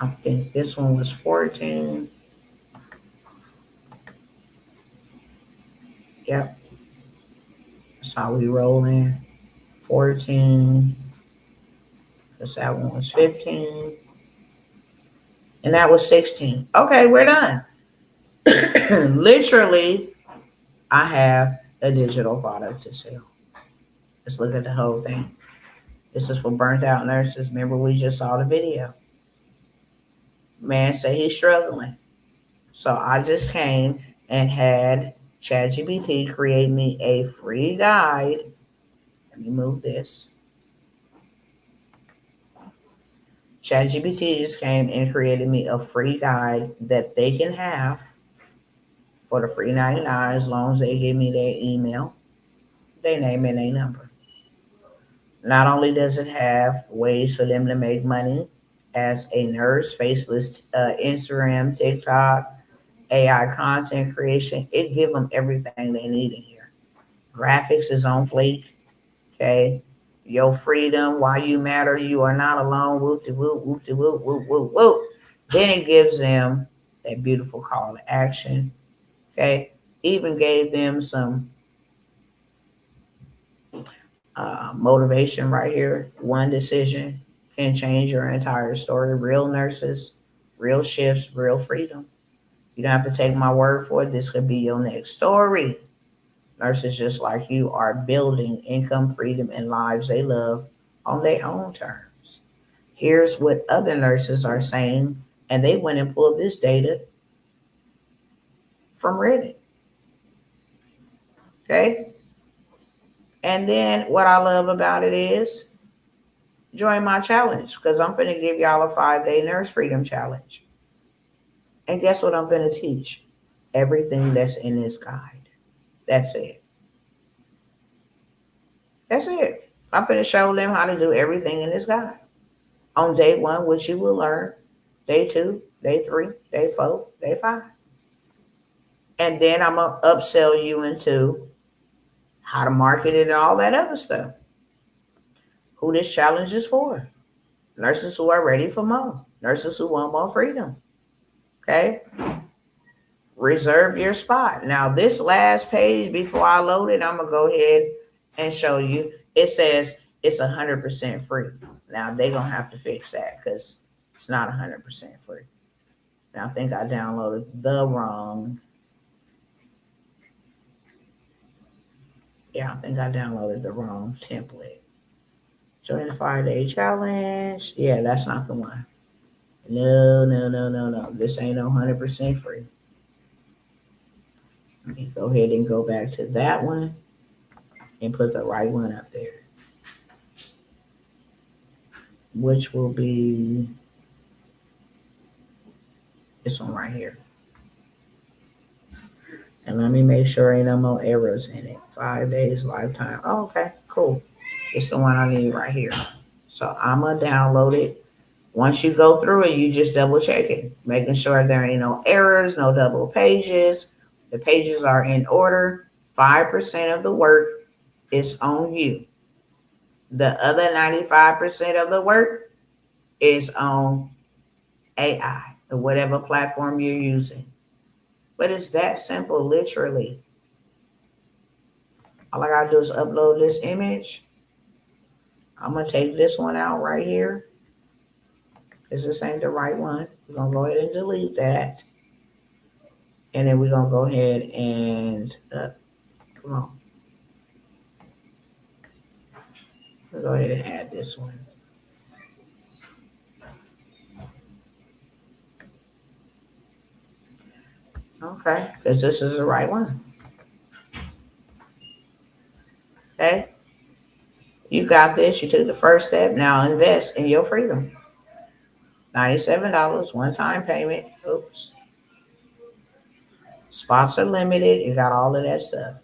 I think this one was 14. Yep. That's how we roll in. 14. Because that one was 15. And that was 16. Okay, we're done. Literally, I have a digital product to sell. Let's look at the whole thing. This is for burnt out nurses. Remember, we just saw the video. Man say he's struggling. So I just came and had ChatGPT create me a free guide. Let me move this. ChatGPT just came and created me a free guide that they can have for the free 99 as long as they give me their email, their name, and their number. Not only does it have ways for them to make money as a nurse, faceless Instagram, TikTok, AI content creation, it gives them everything they need in here. Graphics is on fleek. Okay. Your freedom, why you matter, you are not alone. Whoop de whoop, whoop de whoop, whoop, whoop, whoop. Then it gives them that beautiful call to action. Okay. Even gave them some motivation right here. One decision can change your entire story. Real nurses, real shifts, real freedom. You don't have to take my word for it. This could be your next story. Nurses just like you are building income, freedom, and lives they love on their own terms. Here's what other nurses are saying, and they went and pulled this data from Reddit. Okay? And then what I love about it is join my challenge because I'm going to give y'all a 5-day nurse freedom challenge. And guess what I'm going to teach? Everything that's in this guide. That's it. That's it. I'm going to show them how to do everything in this guide. On day 1, which you will learn, day 2, day 3, day 4, day 5. And then I'm going to upsell you into how to market it and all that other stuff. Who this challenge is for. Nurses who are ready for more. Nurses who want more freedom. Okay? Reserve your spot. Now, this last page, before I load it, I'm going to go ahead and show you. It says it's 100% free. Now, they're going to have to fix that because it's not 100% free. Now, I think I downloaded the wrong. Yeah, I think I downloaded the wrong template. Join the 5-day challenge. Yeah, that's not the one. No. This ain't no 100% free. Let me go ahead and go back to that one and put the right one up there, which will be this one right here. And let me make sure ain't no more errors in it. 5 days, lifetime. Oh, okay, cool. It's the one I need right here. So I'm going to download it. Once you go through it, you just double check it, making sure there ain't no errors, no double pages. The pages are in order. 5% of the work is on you. The other 95% of the work is on AI or whatever platform you're using. But it's that simple, literally. All I gotta do is upload this image. I'm gonna take this one out right here because this ain't the right one. We're gonna go ahead and delete that. And then we're gonna go ahead and, come on. We'll go ahead and add this one. Okay, because this is the right one. Okay, you got this. You took the first step. Now invest in your freedom. $97, one-time payment. Oops. Spots are limited. You got all of that stuff.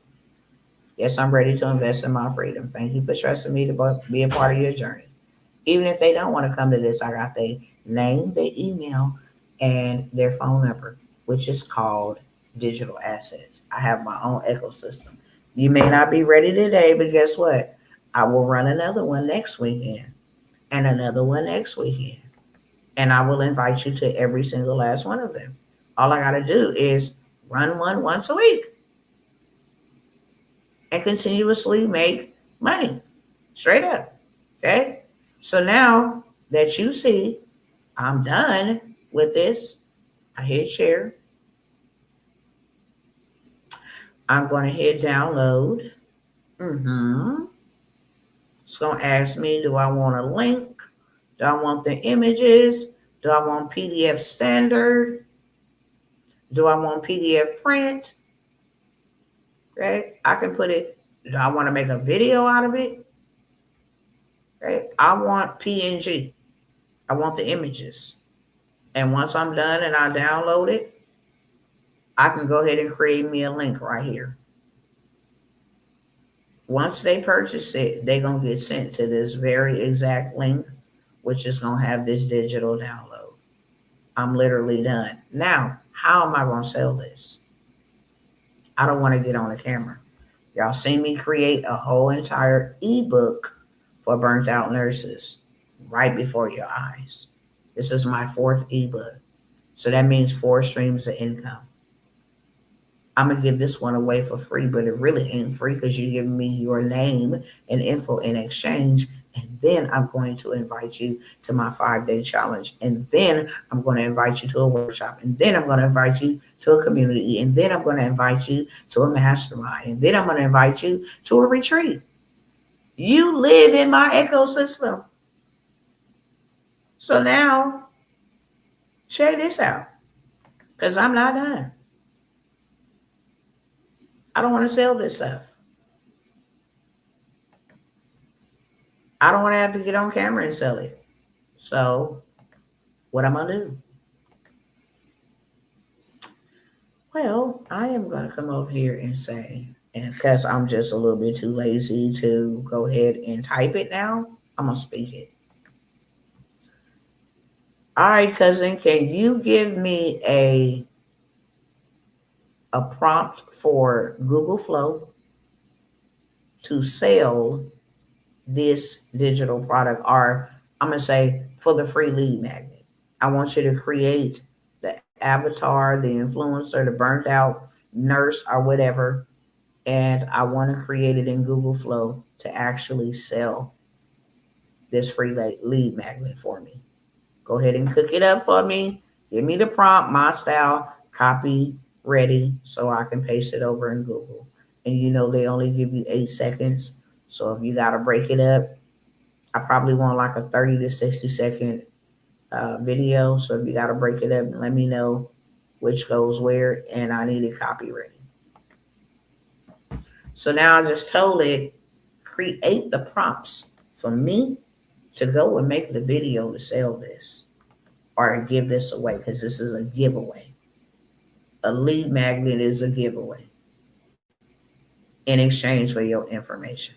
Yes, I'm ready to invest in my freedom. Thank you for trusting me to be a part of your journey. Even if they don't want to come to this, I got their name, their email, and their phone number, which is called digital assets. I have my own ecosystem. You may not be ready today, but guess what? I will run another one next weekend and another one next weekend. And I will invite you to every single last one of them. All I got to do is run one once a week and continuously make money straight up. Okay. So now that you see I'm done with this, I hit share. I'm going to hit download. It's going to ask me, do I want a link? Do I want the images? Do I want PDF standard? Do I want PDF print? Right? I can put it. Do I want to make a video out of it? Right? I want PNG. I want the images. And once I'm done and I download it, I can go ahead and create me a link right here. Once they purchase it, they're going to get sent to this very exact link, which is going to have this digital download. I'm literally done. Now, how am I going to sell this? I don't want to get on the camera. Y'all see me create a whole entire ebook for burnt out nurses right before your eyes. This is my 4th ebook. So that means 4 streams of income. I'm going to give this one away for free, but it really ain't free because you're giving me your name and info in exchange. And then I'm going to invite you to my 5-day challenge. And then I'm going to invite you to a workshop. And then I'm going to invite you to a community. And then I'm going to invite you to a mastermind. And then I'm going to invite you to a retreat. You live in my ecosystem. So now, check this out, because I'm not done. I don't want to sell this stuff. I don't want to have to get on camera and sell it. So what am I going to do? Well, I am going to come over here and say, and because I'm just a little bit too lazy to go ahead and type it now, I'm going to speak it. All right, cousin, can you give me a prompt for Google Flow to sell this digital product, or I'm going to say for the free lead magnet. I want you to create the avatar, the influencer, the burnt out nurse, or whatever. And I want to create it in Google Flow to actually sell this free lead magnet for me. Go ahead and cook it up for me. Give me the prompt, my style, copy ready so I can paste it over in Google. And you know they only give you 8 seconds. So if you got to break it up, I probably want like a 30 to 60 second video. So if you got to break it up, let me know which goes where, and I need it copy ready. So now I just told it, create the prompts for me to go and make the video to sell this or to give this away, because this is a giveaway. A lead magnet is a giveaway in exchange for your information.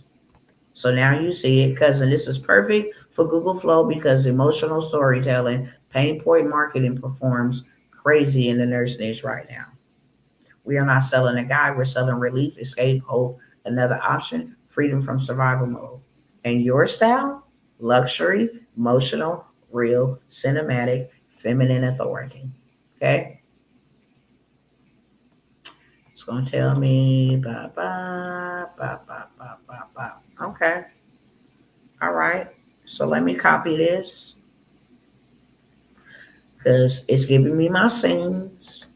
So now you see it, cousin. This is perfect for Google Flow because emotional storytelling, pain point marketing performs crazy in the nurse niche right now. We are not selling a guide. We're selling relief, escape, hope, another option, freedom from survival mode. And your style, luxury, emotional, real, cinematic, feminine authority. Okay? It's going to tell me, blah, blah, blah, blah, blah, blah, blah. Okay. All right. So let me copy this because it's giving me my scenes.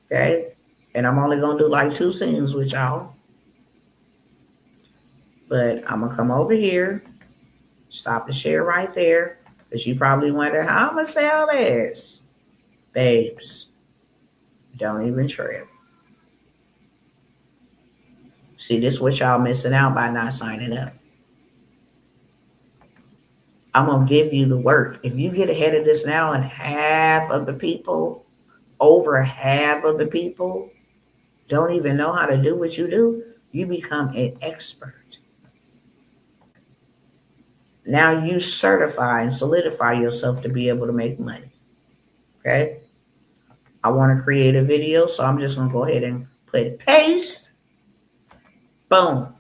Okay. And I'm only going to do like 2 scenes with y'all. But I'm going to come over here, stop the share right there, because you probably wonder how I'm going to sell this. Babes, don't even trip. See, this is what y'all missing out by not signing up. I'm going to give you the work. If you get ahead of this now and half of the people, over half of the people, don't even know how to do what you do, you become an expert. Now you certify and solidify yourself to be able to make money. Okay? I want to create a video, so I'm just going to go ahead and put paste. Boom.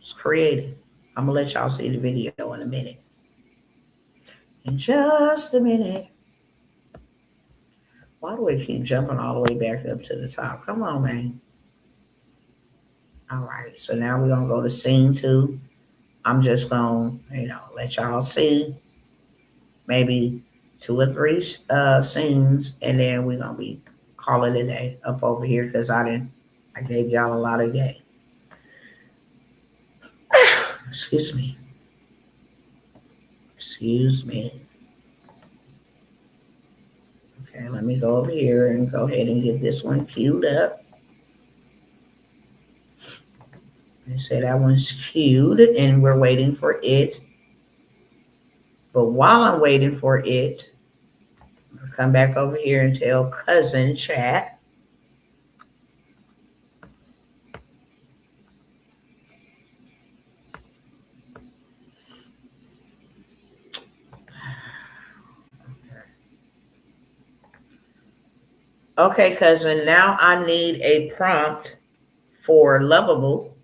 It's created. I'm going to let y'all see the video in a minute. In just a minute. Why do we keep jumping all the way back up to the top? Come on, man. All right. So now we're going to go to scene 2. I'm just going to, let y'all see maybe 2 or 3 scenes, and then we're going to be calling it a day up over here because I gave y'all a lot of game. Excuse me. Okay, let me go over here and go ahead and get this one queued up. They say that one's queued and we're waiting for it. But while I'm waiting for it, I'll come back over here and tell cousin chat. Okay, cousin, now I need a prompt for Lovable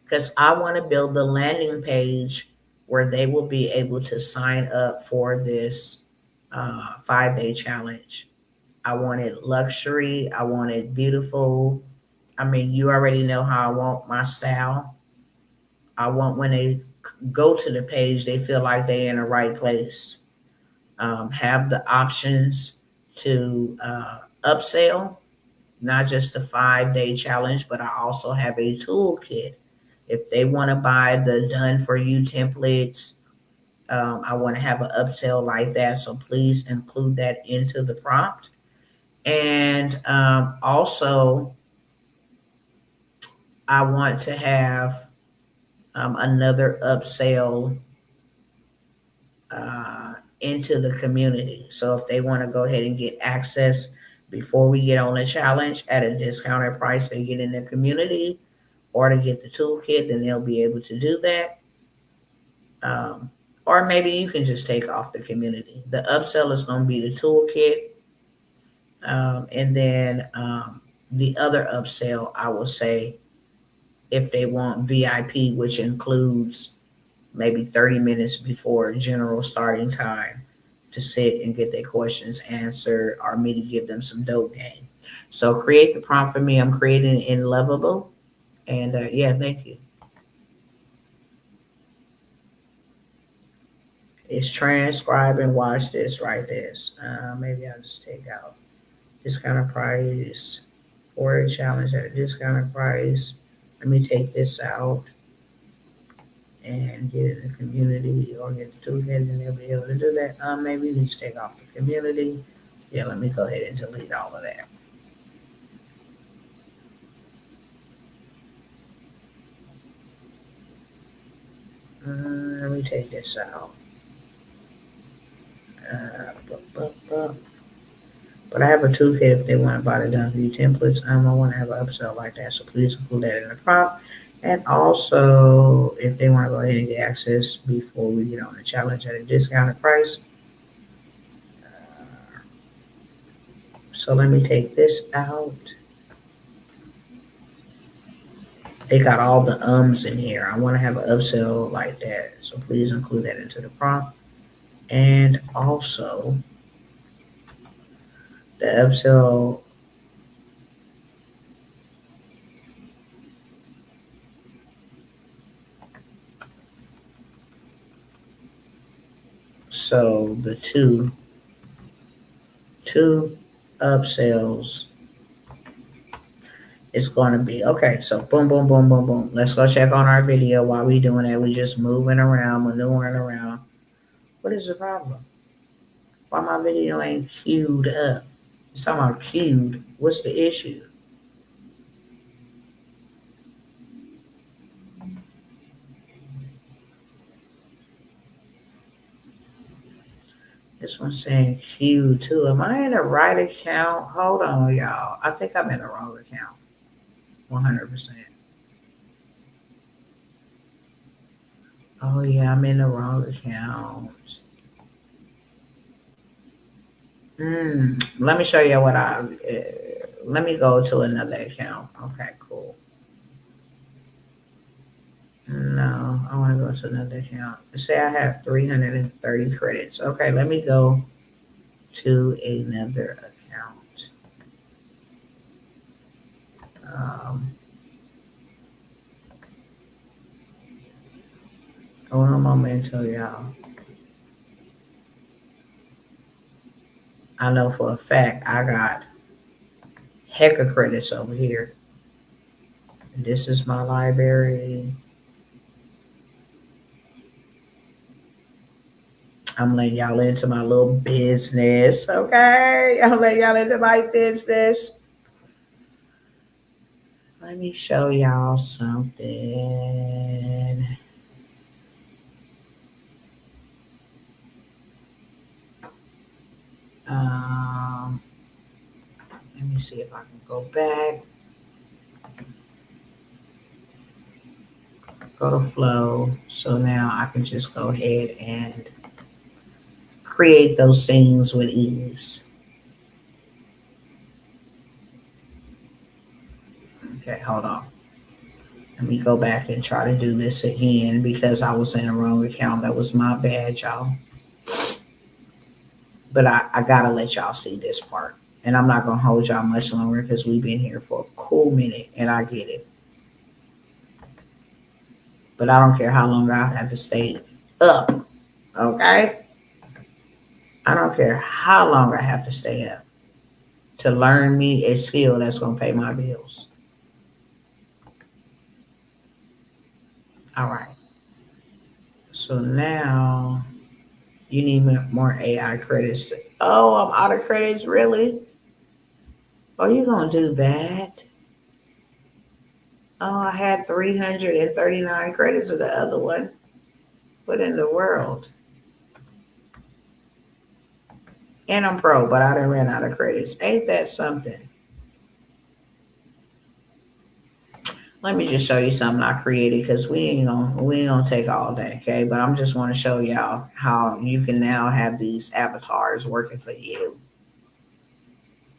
because I want to build the landing page where they will be able to sign up for this 5-day challenge. I want it luxury. I want it beautiful. I mean, you already know how I want my style. I want when they go to the page, they feel like they're in the right place. Have the options to upsell, not just the 5-day challenge, but I also have a toolkit. If they want to buy the done for you templates, I want to have an upsell like that. So please include that into the prompt. And also, I want to have another upsell into the community. So if they want to go ahead and get access before we get on the challenge at a discounted price to get in the community or to get the toolkit, then they'll be able to do that. Or maybe you can just take off the community. The upsell is going to be the toolkit. And then the other upsell, I will say, if they want VIP, which includes maybe 30 minutes before general starting time to sit and get their questions answered or me to give them some dope game. So create the prompt for me. I'm creating it in Lovable. And yeah, thank you. It's transcribe and watch this, write this. Maybe I'll just take out discounted price for a challenge at a discounted price. Let me take this out and get it in the community or get the toolkit and they'll be able to do that. Maybe you can just take off the community. Yeah, let me go ahead and delete all of that. Let me take this out. But I have a toolkit if they want to buy the done for you templates. I want to have an upsell like that, so please include that in the prompt. And also, if they want to go ahead and get access before we get on the challenge at a discounted price. So let me take this out. They got all the ums in here. I want to have an upsell like that, so please include that into the prompt. And also, the upsell. So the two upsells is going to be okay. So boom, boom, boom, boom, boom. Let's go check on our video. While we doing that, we just moving around, maneuvering around. What is the problem? Why my video ain't queued up? It's talking about queued. What's the issue? This one's saying queued too. Am I in the right account? Hold on, y'all. I think I'm in the wrong account. 100%. Oh yeah, I'm in the wrong account. Let me show you what let me go to another account. Okay, cool. No, I want to go to another account. Say I have 330 credits. Okay, let me go to another account. Hold on a moment, y'all. I know for a fact I got heck of credits over here. This is my library. I'm letting y'all into my little business, okay? I'm letting y'all into my business. Let me show y'all something. Let me see if I can go back. Go to flow. So now I can just go ahead and create those scenes with ease. Okay, hold on. Let me go back and try to do this again because I was in the wrong account. That was my bad, y'all. But I gotta let y'all see this part. And I'm not gonna hold y'all much longer because we've been here for a cool minute and I get it. But I don't care how long I have to stay up. Okay? I don't care how long I have to stay up to learn me a skill that's gonna pay my bills. All right. So now you need more AI credits. Oh, I'm out of credits, really? Oh, you gonna do that? Oh, I had 339 credits of the other one. What in the world? And I'm pro, but I done ran out of credits. Ain't that something? Let me just show you something I created because we ain't gonna take all day, okay? But I'm just want to show y'all how you can now have these avatars working for you.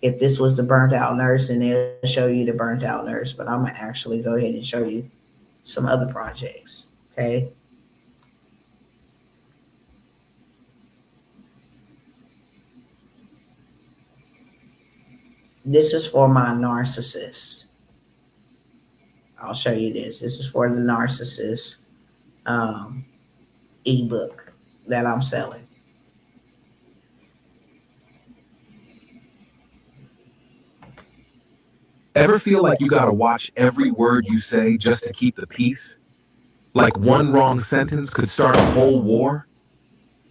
If this was the burnt out nurse, then it'll show you the burnt out nurse. But I'm gonna actually go ahead and show you some other projects. Okay. This is for my narcissist. I'll show you this. This is for the narcissist um, ebook that I'm selling. Ever feel like you gotta watch every word you say just to keep the peace? Like one wrong sentence could start a whole war?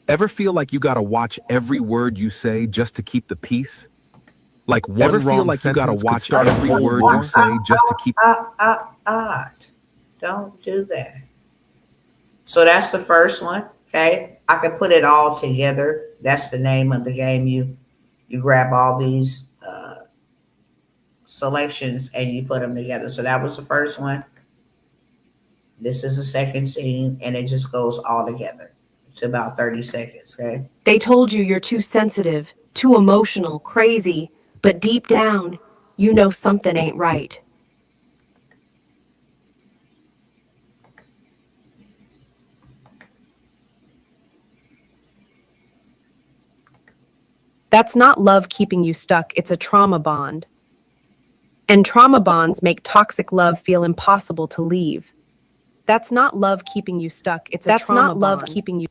Ever feel like you gotta watch every word you say just to keep the peace? Like one wrong sentence could start every word you say just to keep. Don't do that. So that's the first one. Okay. I can put it all together. That's the name of the game. You grab all these selections and you put them together. So that was the first one. This is the second scene, and it just goes all together. It's about 30 seconds. Okay. They told you you're too sensitive, too emotional, crazy, but deep down, you know something ain't right. That's not love keeping you stuck, it's a trauma bond. And trauma bonds make toxic love feel impossible to leave. That's not love keeping you stuck, it's a trauma bond. Keeping you.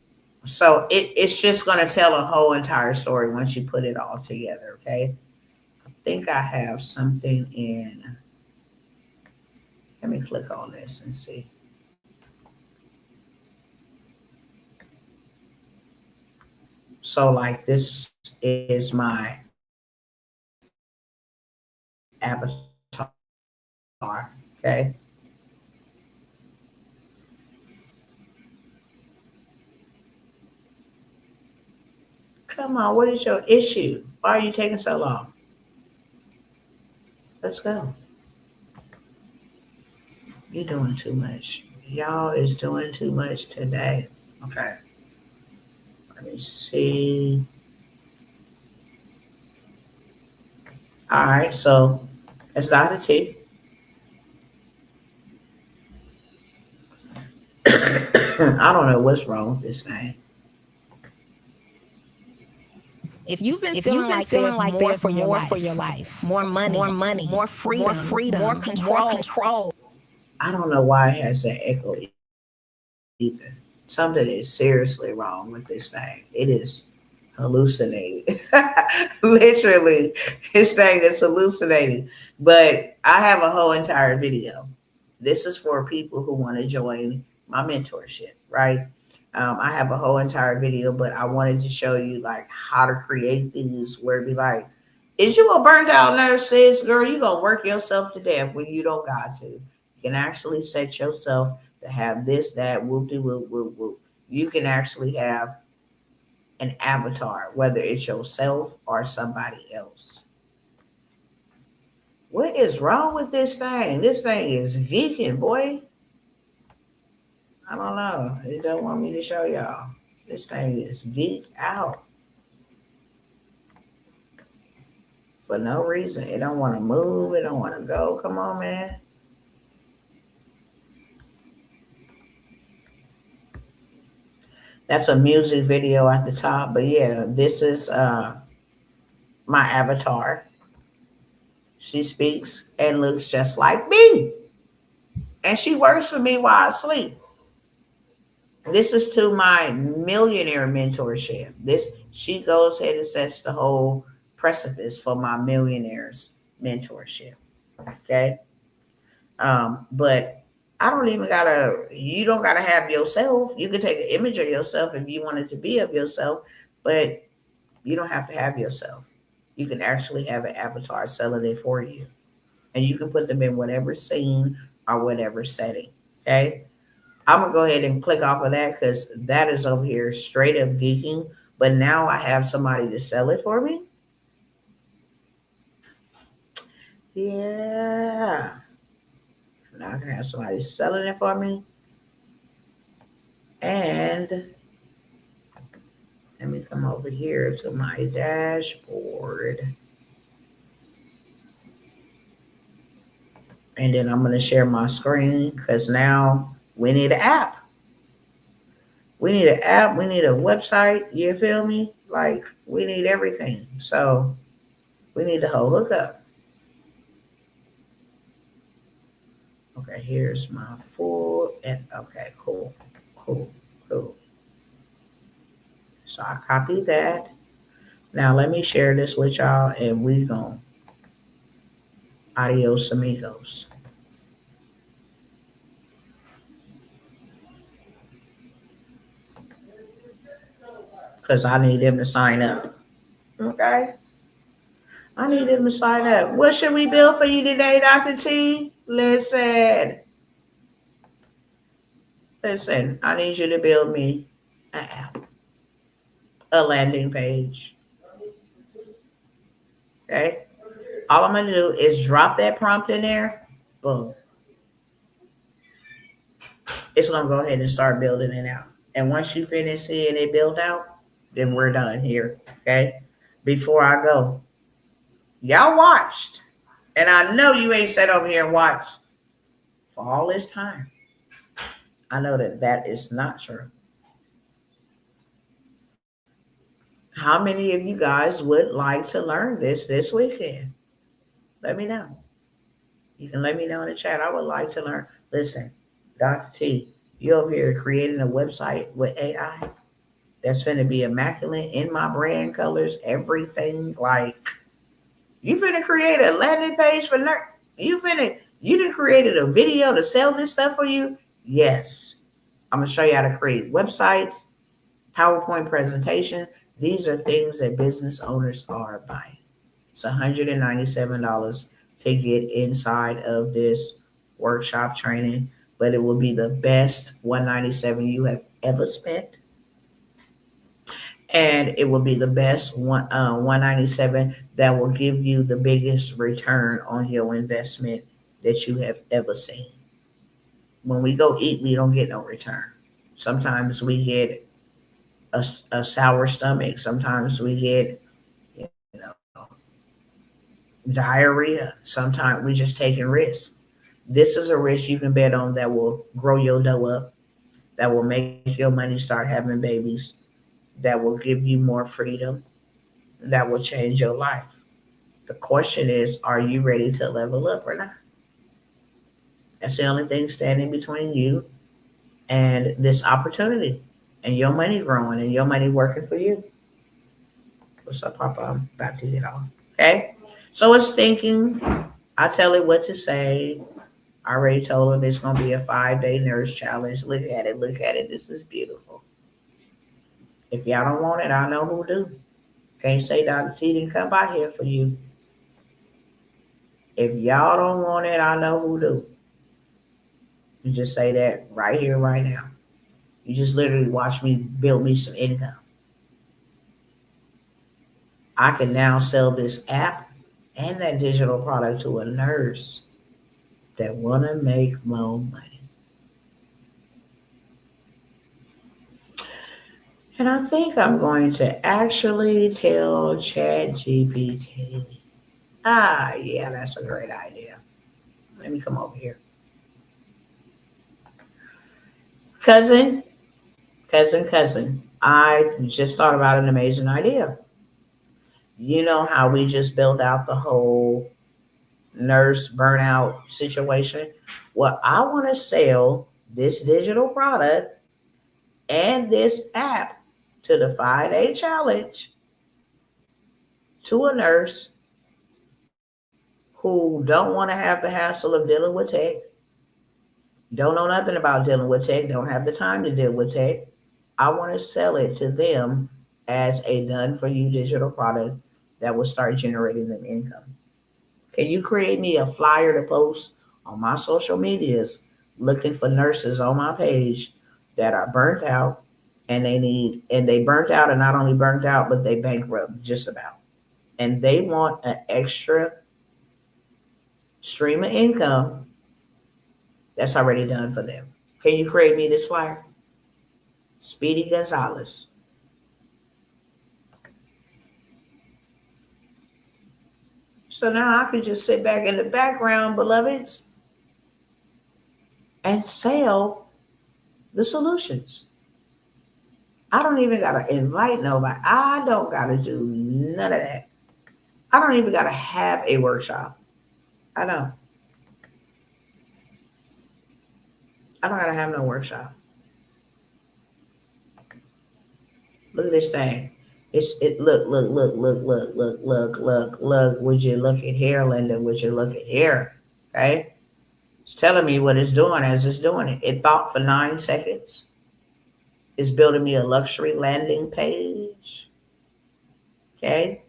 So it's just going to tell a whole entire story once you put it all together. Okay. I think I have something in. Let me click on this and see. So like this is my avatar. Okay. Come on, what is your issue? Why are you taking so long? Let's go. You're doing too much. Y'all is doing too much today. Okay. Let me see. All right, so it's not a T. I don't know what's wrong with this thing. If you've been feeling like there's more for your life, more money, more freedom, more control. I don't know why it has that echo either. Something is seriously wrong with this thing. It is hallucinating. Literally, this thing is hallucinating. But I have a whole entire video. This is for people who want to join my mentorship, right? I have a whole entire video, but I wanted to show you like how to create these where it be like, is you a burnt out nurse, sis? Girl, you gonna work yourself to death when you don't got to. You can actually set yourself to have this, that, whoop-de-whoop, whoop, whoop. You can actually have an avatar, whether it's yourself or somebody else. What is wrong with this thing? This thing is geeking, boy. I don't know. It don't want me to show y'all. This thing is geeked out. For no reason. It don't want to move. It don't want to go. Come on, man. That's a music video at the top. But yeah, this is my avatar. She speaks and looks just like me. And she works for me while I sleep. This is to my millionaire mentorship. She goes ahead and sets the whole precipice for my millionaires mentorship. Okay. But you don't gotta have yourself. You can take an image of yourself if you want it to be of yourself, but you don't have to have yourself. You can actually have an avatar selling it for you. And you can put them in whatever scene or whatever setting. Okay. I'm gonna go ahead and click off of that because that is over here straight up geeking. But now I have somebody to sell it for me. Yeah. Now I can have somebody selling it for me. And let me come over here to my dashboard. And then I'm going to share my screen because now we need an app. We need an app. We need a website. You feel me? Like, we need everything. So we need the whole hookup. Okay, here's my full. And okay, cool. Cool. So I copied that. Now let me share this with y'all and we gon' adios amigos. Because I need them to sign up. Okay? I need them to sign up. What should we build for you today, Dr. T? Listen, I need you to build me an app, a landing page. Okay? All I'm going to do is drop that prompt in there. Boom. It's going to go ahead and start building it out. And once you finish seeing it build out, then we're done here. Okay? Before I go, y'all watched. And I know you ain't sat over here and watched for all this time. I know that is not true. How many of you guys would like to learn this weekend? Let me know. You can let me know in the chat. I would like to learn. Listen, Dr. T, you over here creating a website with AI that's going to be immaculate in my brand colors, everything. Like, you finna create a landing page for nerd. You done created a video to sell this stuff for you? Yes. I'm going to show you how to create websites, PowerPoint presentation. These are things that business owners are buying. It's $197 to get inside of this workshop training, but it will be the best $197 you have ever spent. And it will be the best $197 that will give you the biggest return on your investment that you have ever seen. When we go eat, we don't get no return. Sometimes we get a sour stomach. Sometimes we get, you know, diarrhea. Sometimes we just taking risks. This is a risk you can bet on that will grow your dough up, that will make your money start having babies, that will give you more freedom, that will change your life. The question is, are you ready to level up or not? That's the only thing standing between you and this opportunity and your money growing and your money working for you. What's up, Papa? I'm about to get off. Okay? So it's thinking. I tell it what to say. I already told him it's going to be a 5-day nurse challenge. Look at it. This is beautiful. If y'all don't want it, I know who do. Can't say Dr. T didn't come by here for you. If y'all don't want it, I know who do. You just say that right here, right now. You just literally watch me build me some income. I can now sell this app and that digital product to a nurse that want to make more money. And I think I'm going to actually tell ChatGPT. Yeah, that's a great idea. Let me come over here. Cousin, I just thought about an amazing idea. You know how we just built out the whole nurse burnout situation? Well, I want to sell this digital product and this app to the 5-day challenge to a nurse who don't want to have the hassle of dealing with tech, don't know nothing about dealing with tech, don't have the time to deal with tech. I want to sell it to them as a done-for-you digital product that will start generating them income. Can you create me a flyer to post on my social medias looking for nurses on my page that are burnt out and they burnt out and not only burnt out, but they bankrupt just about. And they want an extra stream of income that's already done for them. Can you create me this flyer? Speedy Gonzalez. So now I can just sit back in the background, beloveds, and sell the solutions. I don't even got to invite nobody. I don't got to do none of that. I don't even got to have a workshop. I don't. I don't got to have no workshop. Look at this thing. Look. Would you look at here, Linda? Would you look at here? Okay. It's telling me what it's doing as it's doing it. It thought for 9 seconds. It's building me a luxury landing page. Okay.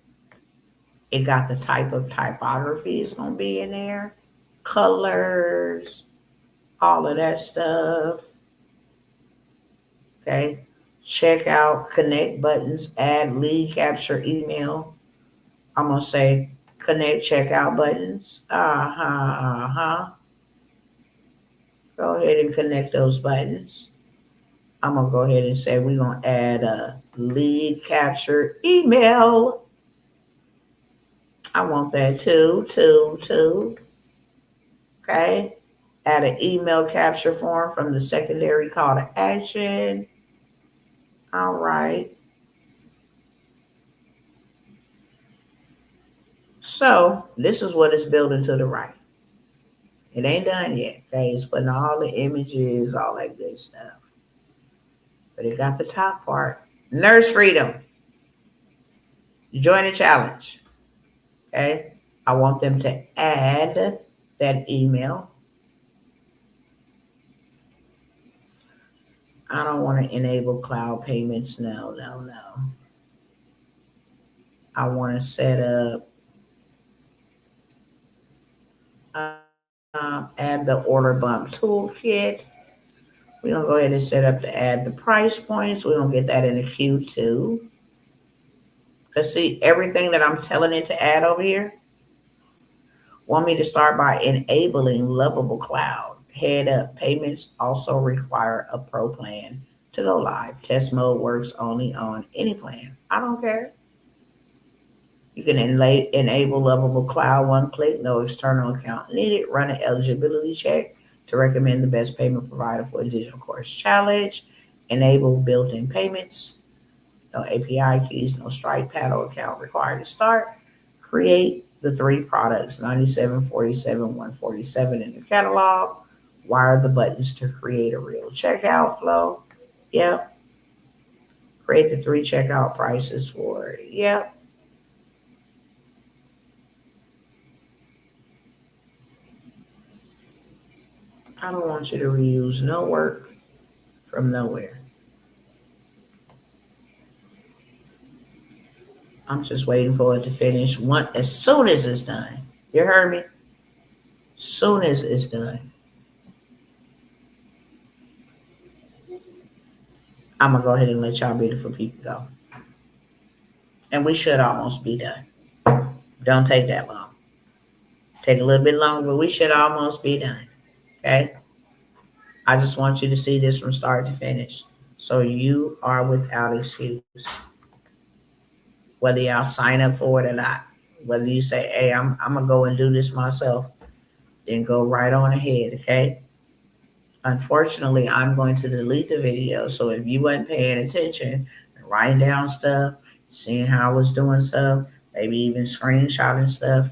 It got the type of typography it's going to be in there, colors, all of that stuff. Okay. Check out, connect buttons, add lead capture email. I'm going to say connect checkout buttons. Go ahead and connect those buttons. I'm going to go ahead and say we're going to add a lead capture email. I want that too. Okay. Add an email capture form from the secondary call to action. All right. So this is what it's building to the right. It ain't done yet. Okay. It's putting all the images, all that good stuff. But it got the top part. Nurse Freedom. Join the challenge. Okay. I want them to add that email. I don't want to enable cloud payments. No. I want to set up, add the order bump toolkit. We're going to go ahead and set up to add the price points. We're going to get that in the queue too. Because see, everything that I'm telling it to add over here, want me to start by enabling Lovable Cloud. Head up, payments also require a pro plan to go live. Test mode works only on any plan. I don't care. You can enable Lovable Cloud, one click, no external account needed. Run an eligibility check to recommend the best payment provider for a digital course challenge. Enable built-in payments. No API keys, no Stripe paddle account required to start. Create the 3 products, 97, 47, 147 in the catalog. Wire the buttons to create a real checkout flow. Yep. Create the 3 checkout prices for it. Yep. I don't want you to reuse no work from nowhere. I'm just waiting for it to finish as soon as it's done. You heard me? Soon as it's done. I'm going to go ahead and let y'all beautiful people go. And we should almost be done. Don't take that long. Take a little bit longer, but we should almost be done. Okay? I just want you to see this from start to finish. So you are without excuse. Whether y'all sign up for it or not. Whether you say, hey, I'm going to go and do this myself. Then go right on ahead, okay? Unfortunately, I'm going to delete the video. So if you weren't paying attention and writing down stuff, seeing how I was doing stuff, maybe even screenshotting stuff,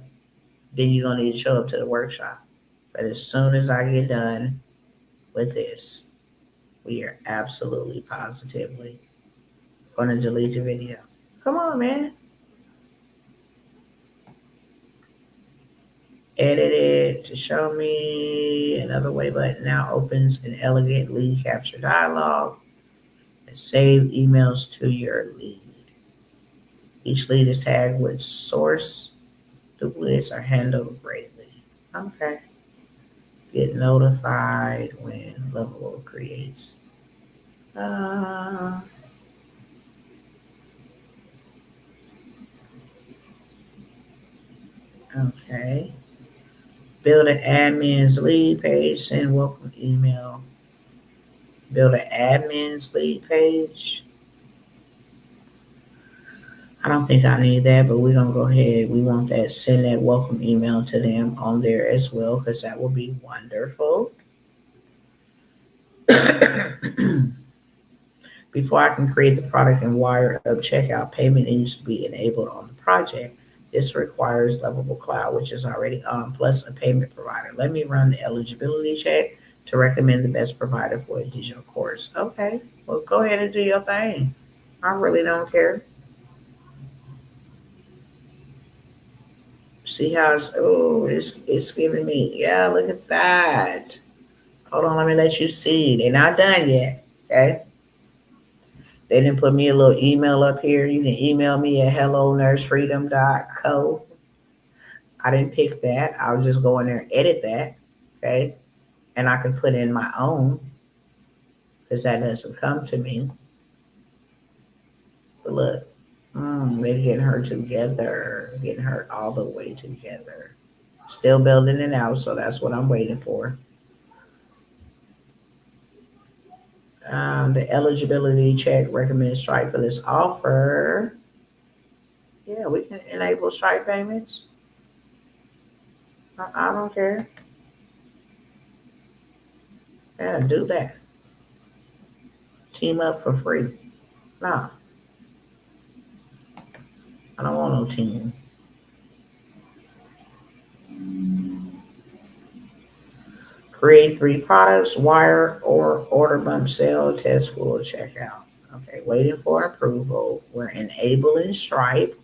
then you're going to need to show up to the workshop. But as soon as I get done with this, we are absolutely positively going to delete the video. Come on, man. Edit it to show me another way button now opens an elegant lead capture dialog and save emails to your lead. Each lead is tagged with source. Duplicates are handled greatly. Okay. Get notified when Lovable creates. Okay. Build an admin's lead page, send welcome email. Build an admin's lead page. I don't think I need that, but we're going to go ahead. We want that, send that welcome email to them on there as well, because that will be wonderful. Before I can create the product and wire up checkout, payment needs to be enabled on the project. This requires Lovable Cloud, which is already on, plus a payment provider. Let me run the eligibility check to recommend the best provider for a digital course. Okay, well, go ahead and do your thing. I really don't care. See how it's giving me, yeah, look at that. Hold on, let me let you see. They're not done yet. Okay. They didn't put me a little email up here. You can email me at hellonursefreedom.co. I didn't pick that. I'll just go in there and edit that. Okay. And I can put in my own because that doesn't come to me. But look, they're getting her together, getting her all the way together. Still building it out, so that's what I'm waiting for. The eligibility check recommends Stripe for this offer. Yeah, we can enable Stripe payments. I don't care. Yeah, do that. Team up for free. Nah, I don't want no team. Create 3 products, wire or order bump sell, test full checkout. Okay, waiting for approval. We're enabling Stripe.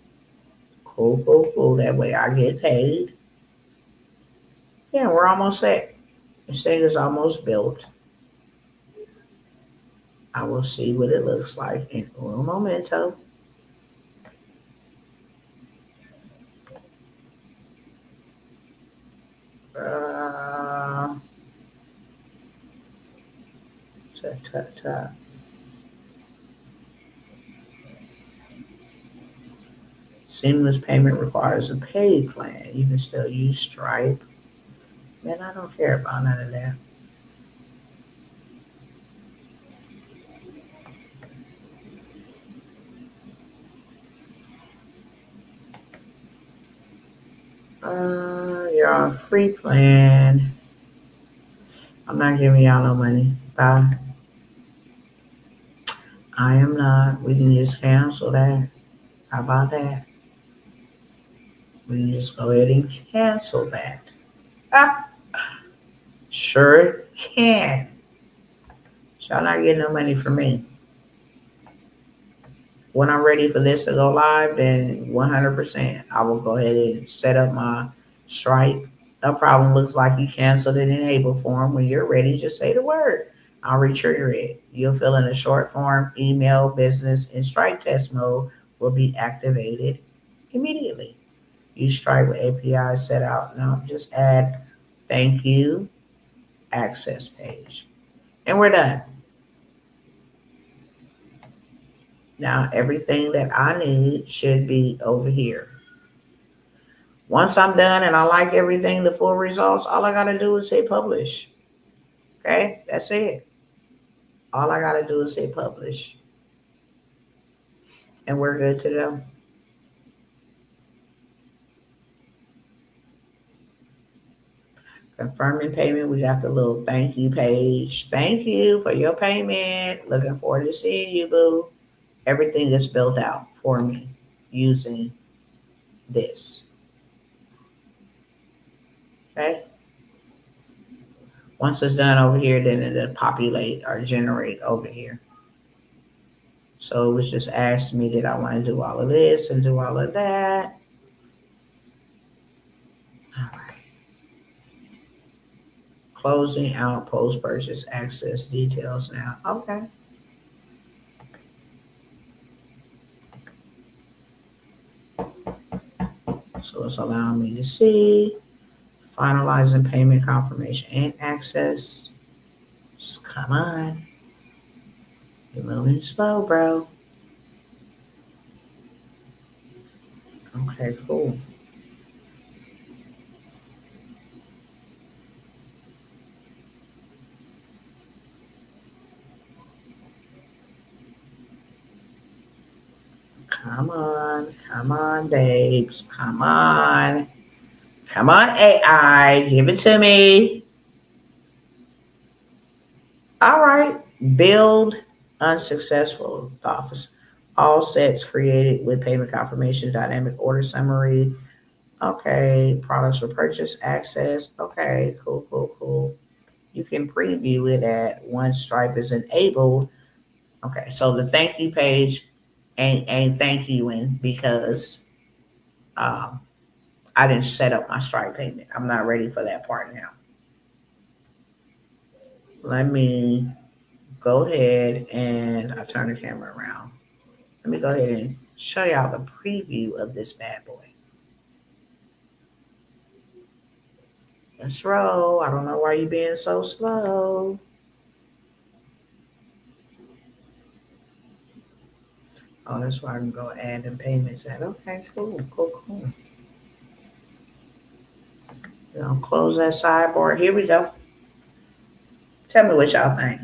Cool, cool, cool. That way I get paid. Yeah, we're almost set. This thing is almost built. I will see what it looks like in un momento. Ta. Seamless payment requires a paid plan. You can still use Stripe. Man, I don't care about none of that. You're on free plan. I'm not giving y'all no money. Bye. I am not. We can just cancel that. How about that? We can just go ahead and cancel that. Ah, sure can. Y'all not getting no money from me. When I'm ready for this to go live, then 100%, I will go ahead and set up my Stripe. No problem. Looks like you canceled an enable form. When you're ready, just say the word. I'll retrigger it. You'll fill in a short form, email, business, and Stripe test mode will be activated immediately. Use Stripe with API set out. Now just add thank you access page. And we're done. Now everything that I need should be over here. Once I'm done and I like everything, the full results, all I gotta do is hit publish. Okay, that's it. All I gotta do is hit publish. And we're good to go. Confirming payment, we got the little thank you page. Thank you for your payment. Looking forward to seeing you, boo. Everything is built out for me using this. Okay. Once it's done over here, then it'll populate or generate over here. So it was just asking me, did I want to do all of this and do all of that? All right. Closing out post-purchase access details now. Okay. So it's allowing me to see. Finalizing payment confirmation and access. Just come on. You're moving slow, bro. Okay, cool. Come on, babes. Come on, AI, give it to me. All right. Build unsuccessful office. All sets created with payment confirmation, dynamic order summary. Okay, products for purchase, access. Okay, cool, cool, cool. You can preview it at once Stripe is enabled. Okay, so the thank you page ain't thank you in because um, I didn't set up my Stripe payment. I'm not ready for that part now. Let me go ahead and I'll turn the camera around. Let me go ahead and show y'all the preview of this bad boy. Let's roll. I don't know why you being so slow. Oh, that's why I can go add them payments at. Okay, cool, cool, cool. Close that sidebar. Here we go. Tell me what y'all think.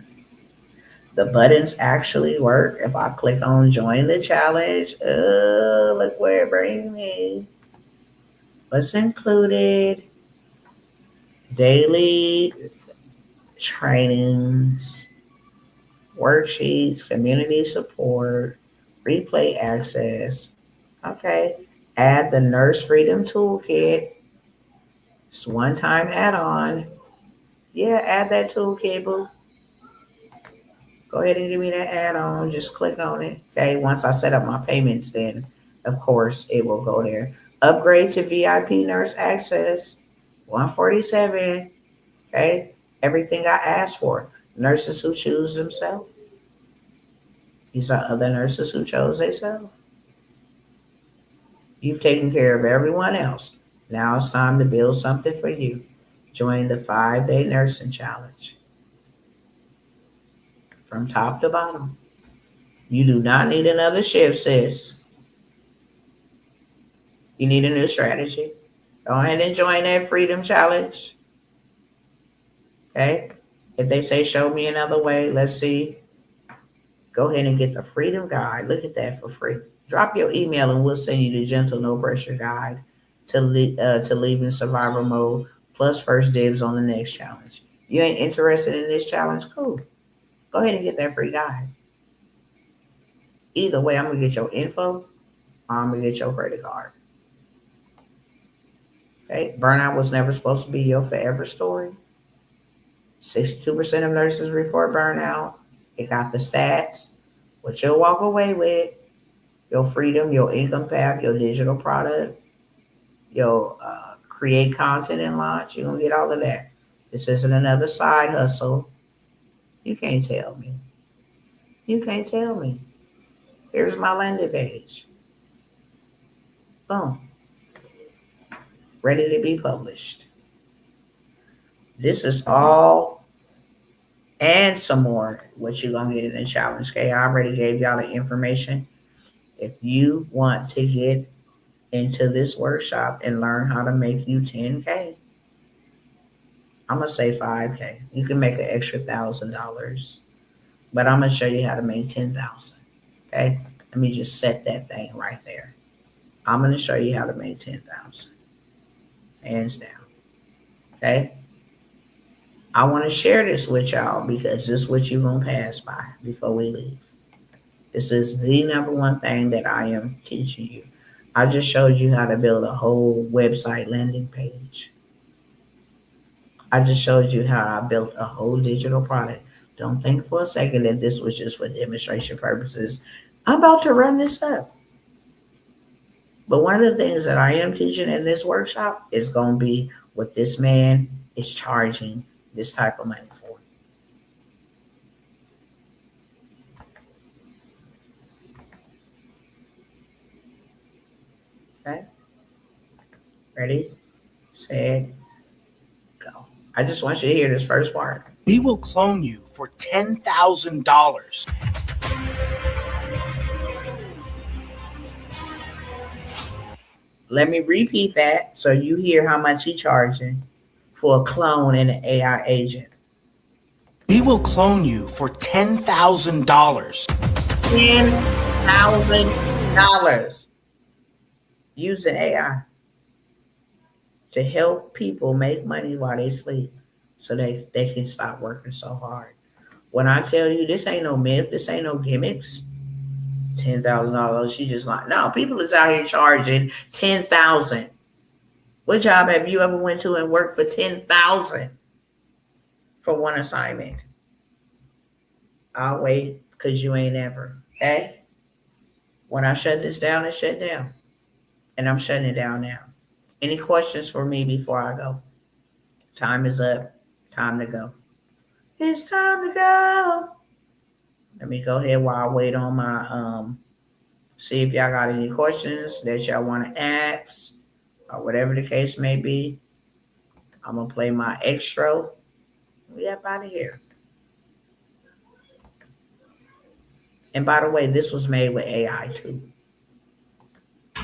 The buttons actually work. If I click on join the challenge, look where it brings me. What's included? Daily trainings, worksheets, community support, replay access. Okay. Add the Nurse Freedom Toolkit. It's one-time add-on. Yeah, add that toolkit, boo. Go ahead and give me that add-on. Just click on it. Okay, once I set up my payments, then of course it will go there. Upgrade to VIP nurse access. 147. Okay. Everything I asked for. Nurses who choose themselves. These are other nurses who chose themselves. You've taken care of everyone else. Now it's time to build something for you. Join the 5-day nursing challenge. From top to bottom. You do not need another shift, sis. You need a new strategy. Go ahead and join that freedom challenge. Okay? If they say show me another way, let's see. Go ahead and get the freedom guide. Look at that for free. Drop your email and we'll send you the gentle no pressure guide to leaving survival mode plus first dibs on the next challenge. You ain't interested in this challenge? Cool. Go ahead and get that free guide. Either way, I'm gonna get your info or I'm gonna get your credit card. Okay, burnout was never supposed to be your forever story. 62% of nurses report burnout. It got the stats. What you'll walk away with, your freedom, your income path, your digital product, your create content and launch. You're going to get all of that. This isn't another side hustle. You can't tell me. You can't tell me. Here's my landing page. Boom. Ready to be published. This is all and some more what you're going to get in the challenge. Okay, I already gave y'all the information. If you want to get into this workshop and learn how to make you 10K, I'm going to say 5K. You can make an extra $1,000, but I'm going to show you how to make 10,000. Okay, let me just set that thing right there. I'm going to show you how to make 10,000. Hands down. Okay. I want to share this with y'all because this is what you're going to pass by before we leave. This is the number one thing that I am teaching you. I just showed you how to build a whole website landing page. I just showed you how I built a whole digital product. Don't think for a second that this was just for demonstration purposes. I'm about to run this up. But one of the things that I am teaching in this workshop is going to be what this man is charging this type of money for. Okay? Ready, set, go. I just want you to hear this first part. We will clone you for $10,000. Let me repeat that so you hear how much he's charging for a clone and an AI agent. We will clone you for $10,000. $10,000 using AI to help people make money while they sleep so they can stop working so hard. When I tell you this ain't no myth, this ain't no gimmicks. $10,000. She just like, no, people is out here charging 10,000. What job have you ever went to and worked for 10,000 for one assignment? I'll wait because you ain't ever. Okay? When I shut this down, it's shut down. And I'm shutting it down now. Any questions for me before I go? Time is up. Time to go. It's time to go. Let me go ahead while I wait on my see if y'all got any questions that y'all want to ask or whatever the case may be. I'm gonna play my extra. We up out of here. And by the way, this was made with AI too.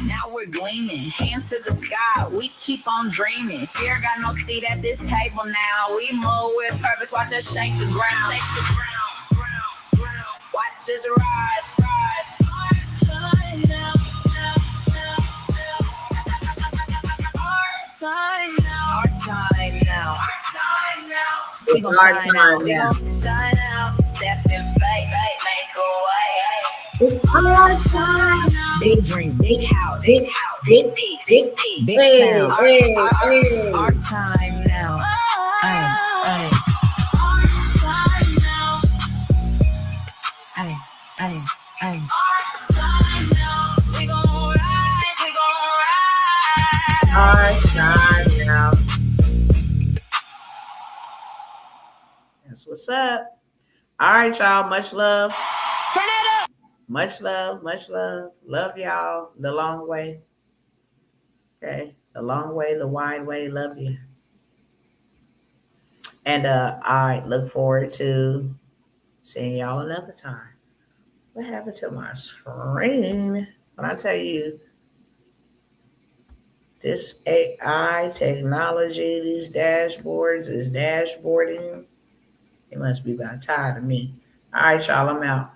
Now we're gleaming, hands to the sky. We keep on dreaming. Fear got no seat at this table now. We move with purpose. Watch us shake the ground. Shake the ground. Watch us rise. Our time now. We gon' shine out. Shine out. Step in faith. Make a way. It's our time. Big dreams, big house, big peace, big sound. Our time now. Ay. We gon' rise. Our time now. That's what's up. All right, y'all. Much love. Turn it up. Much love. Much love. Love y'all the long way. Okay. The long way, the wide way. Love you. And I look forward to seeing y'all another time. What happened to my screen? When I tell you this AI technology, these dashboards is dashboarding. It must be about tired of me. All right, y'all, I'm out.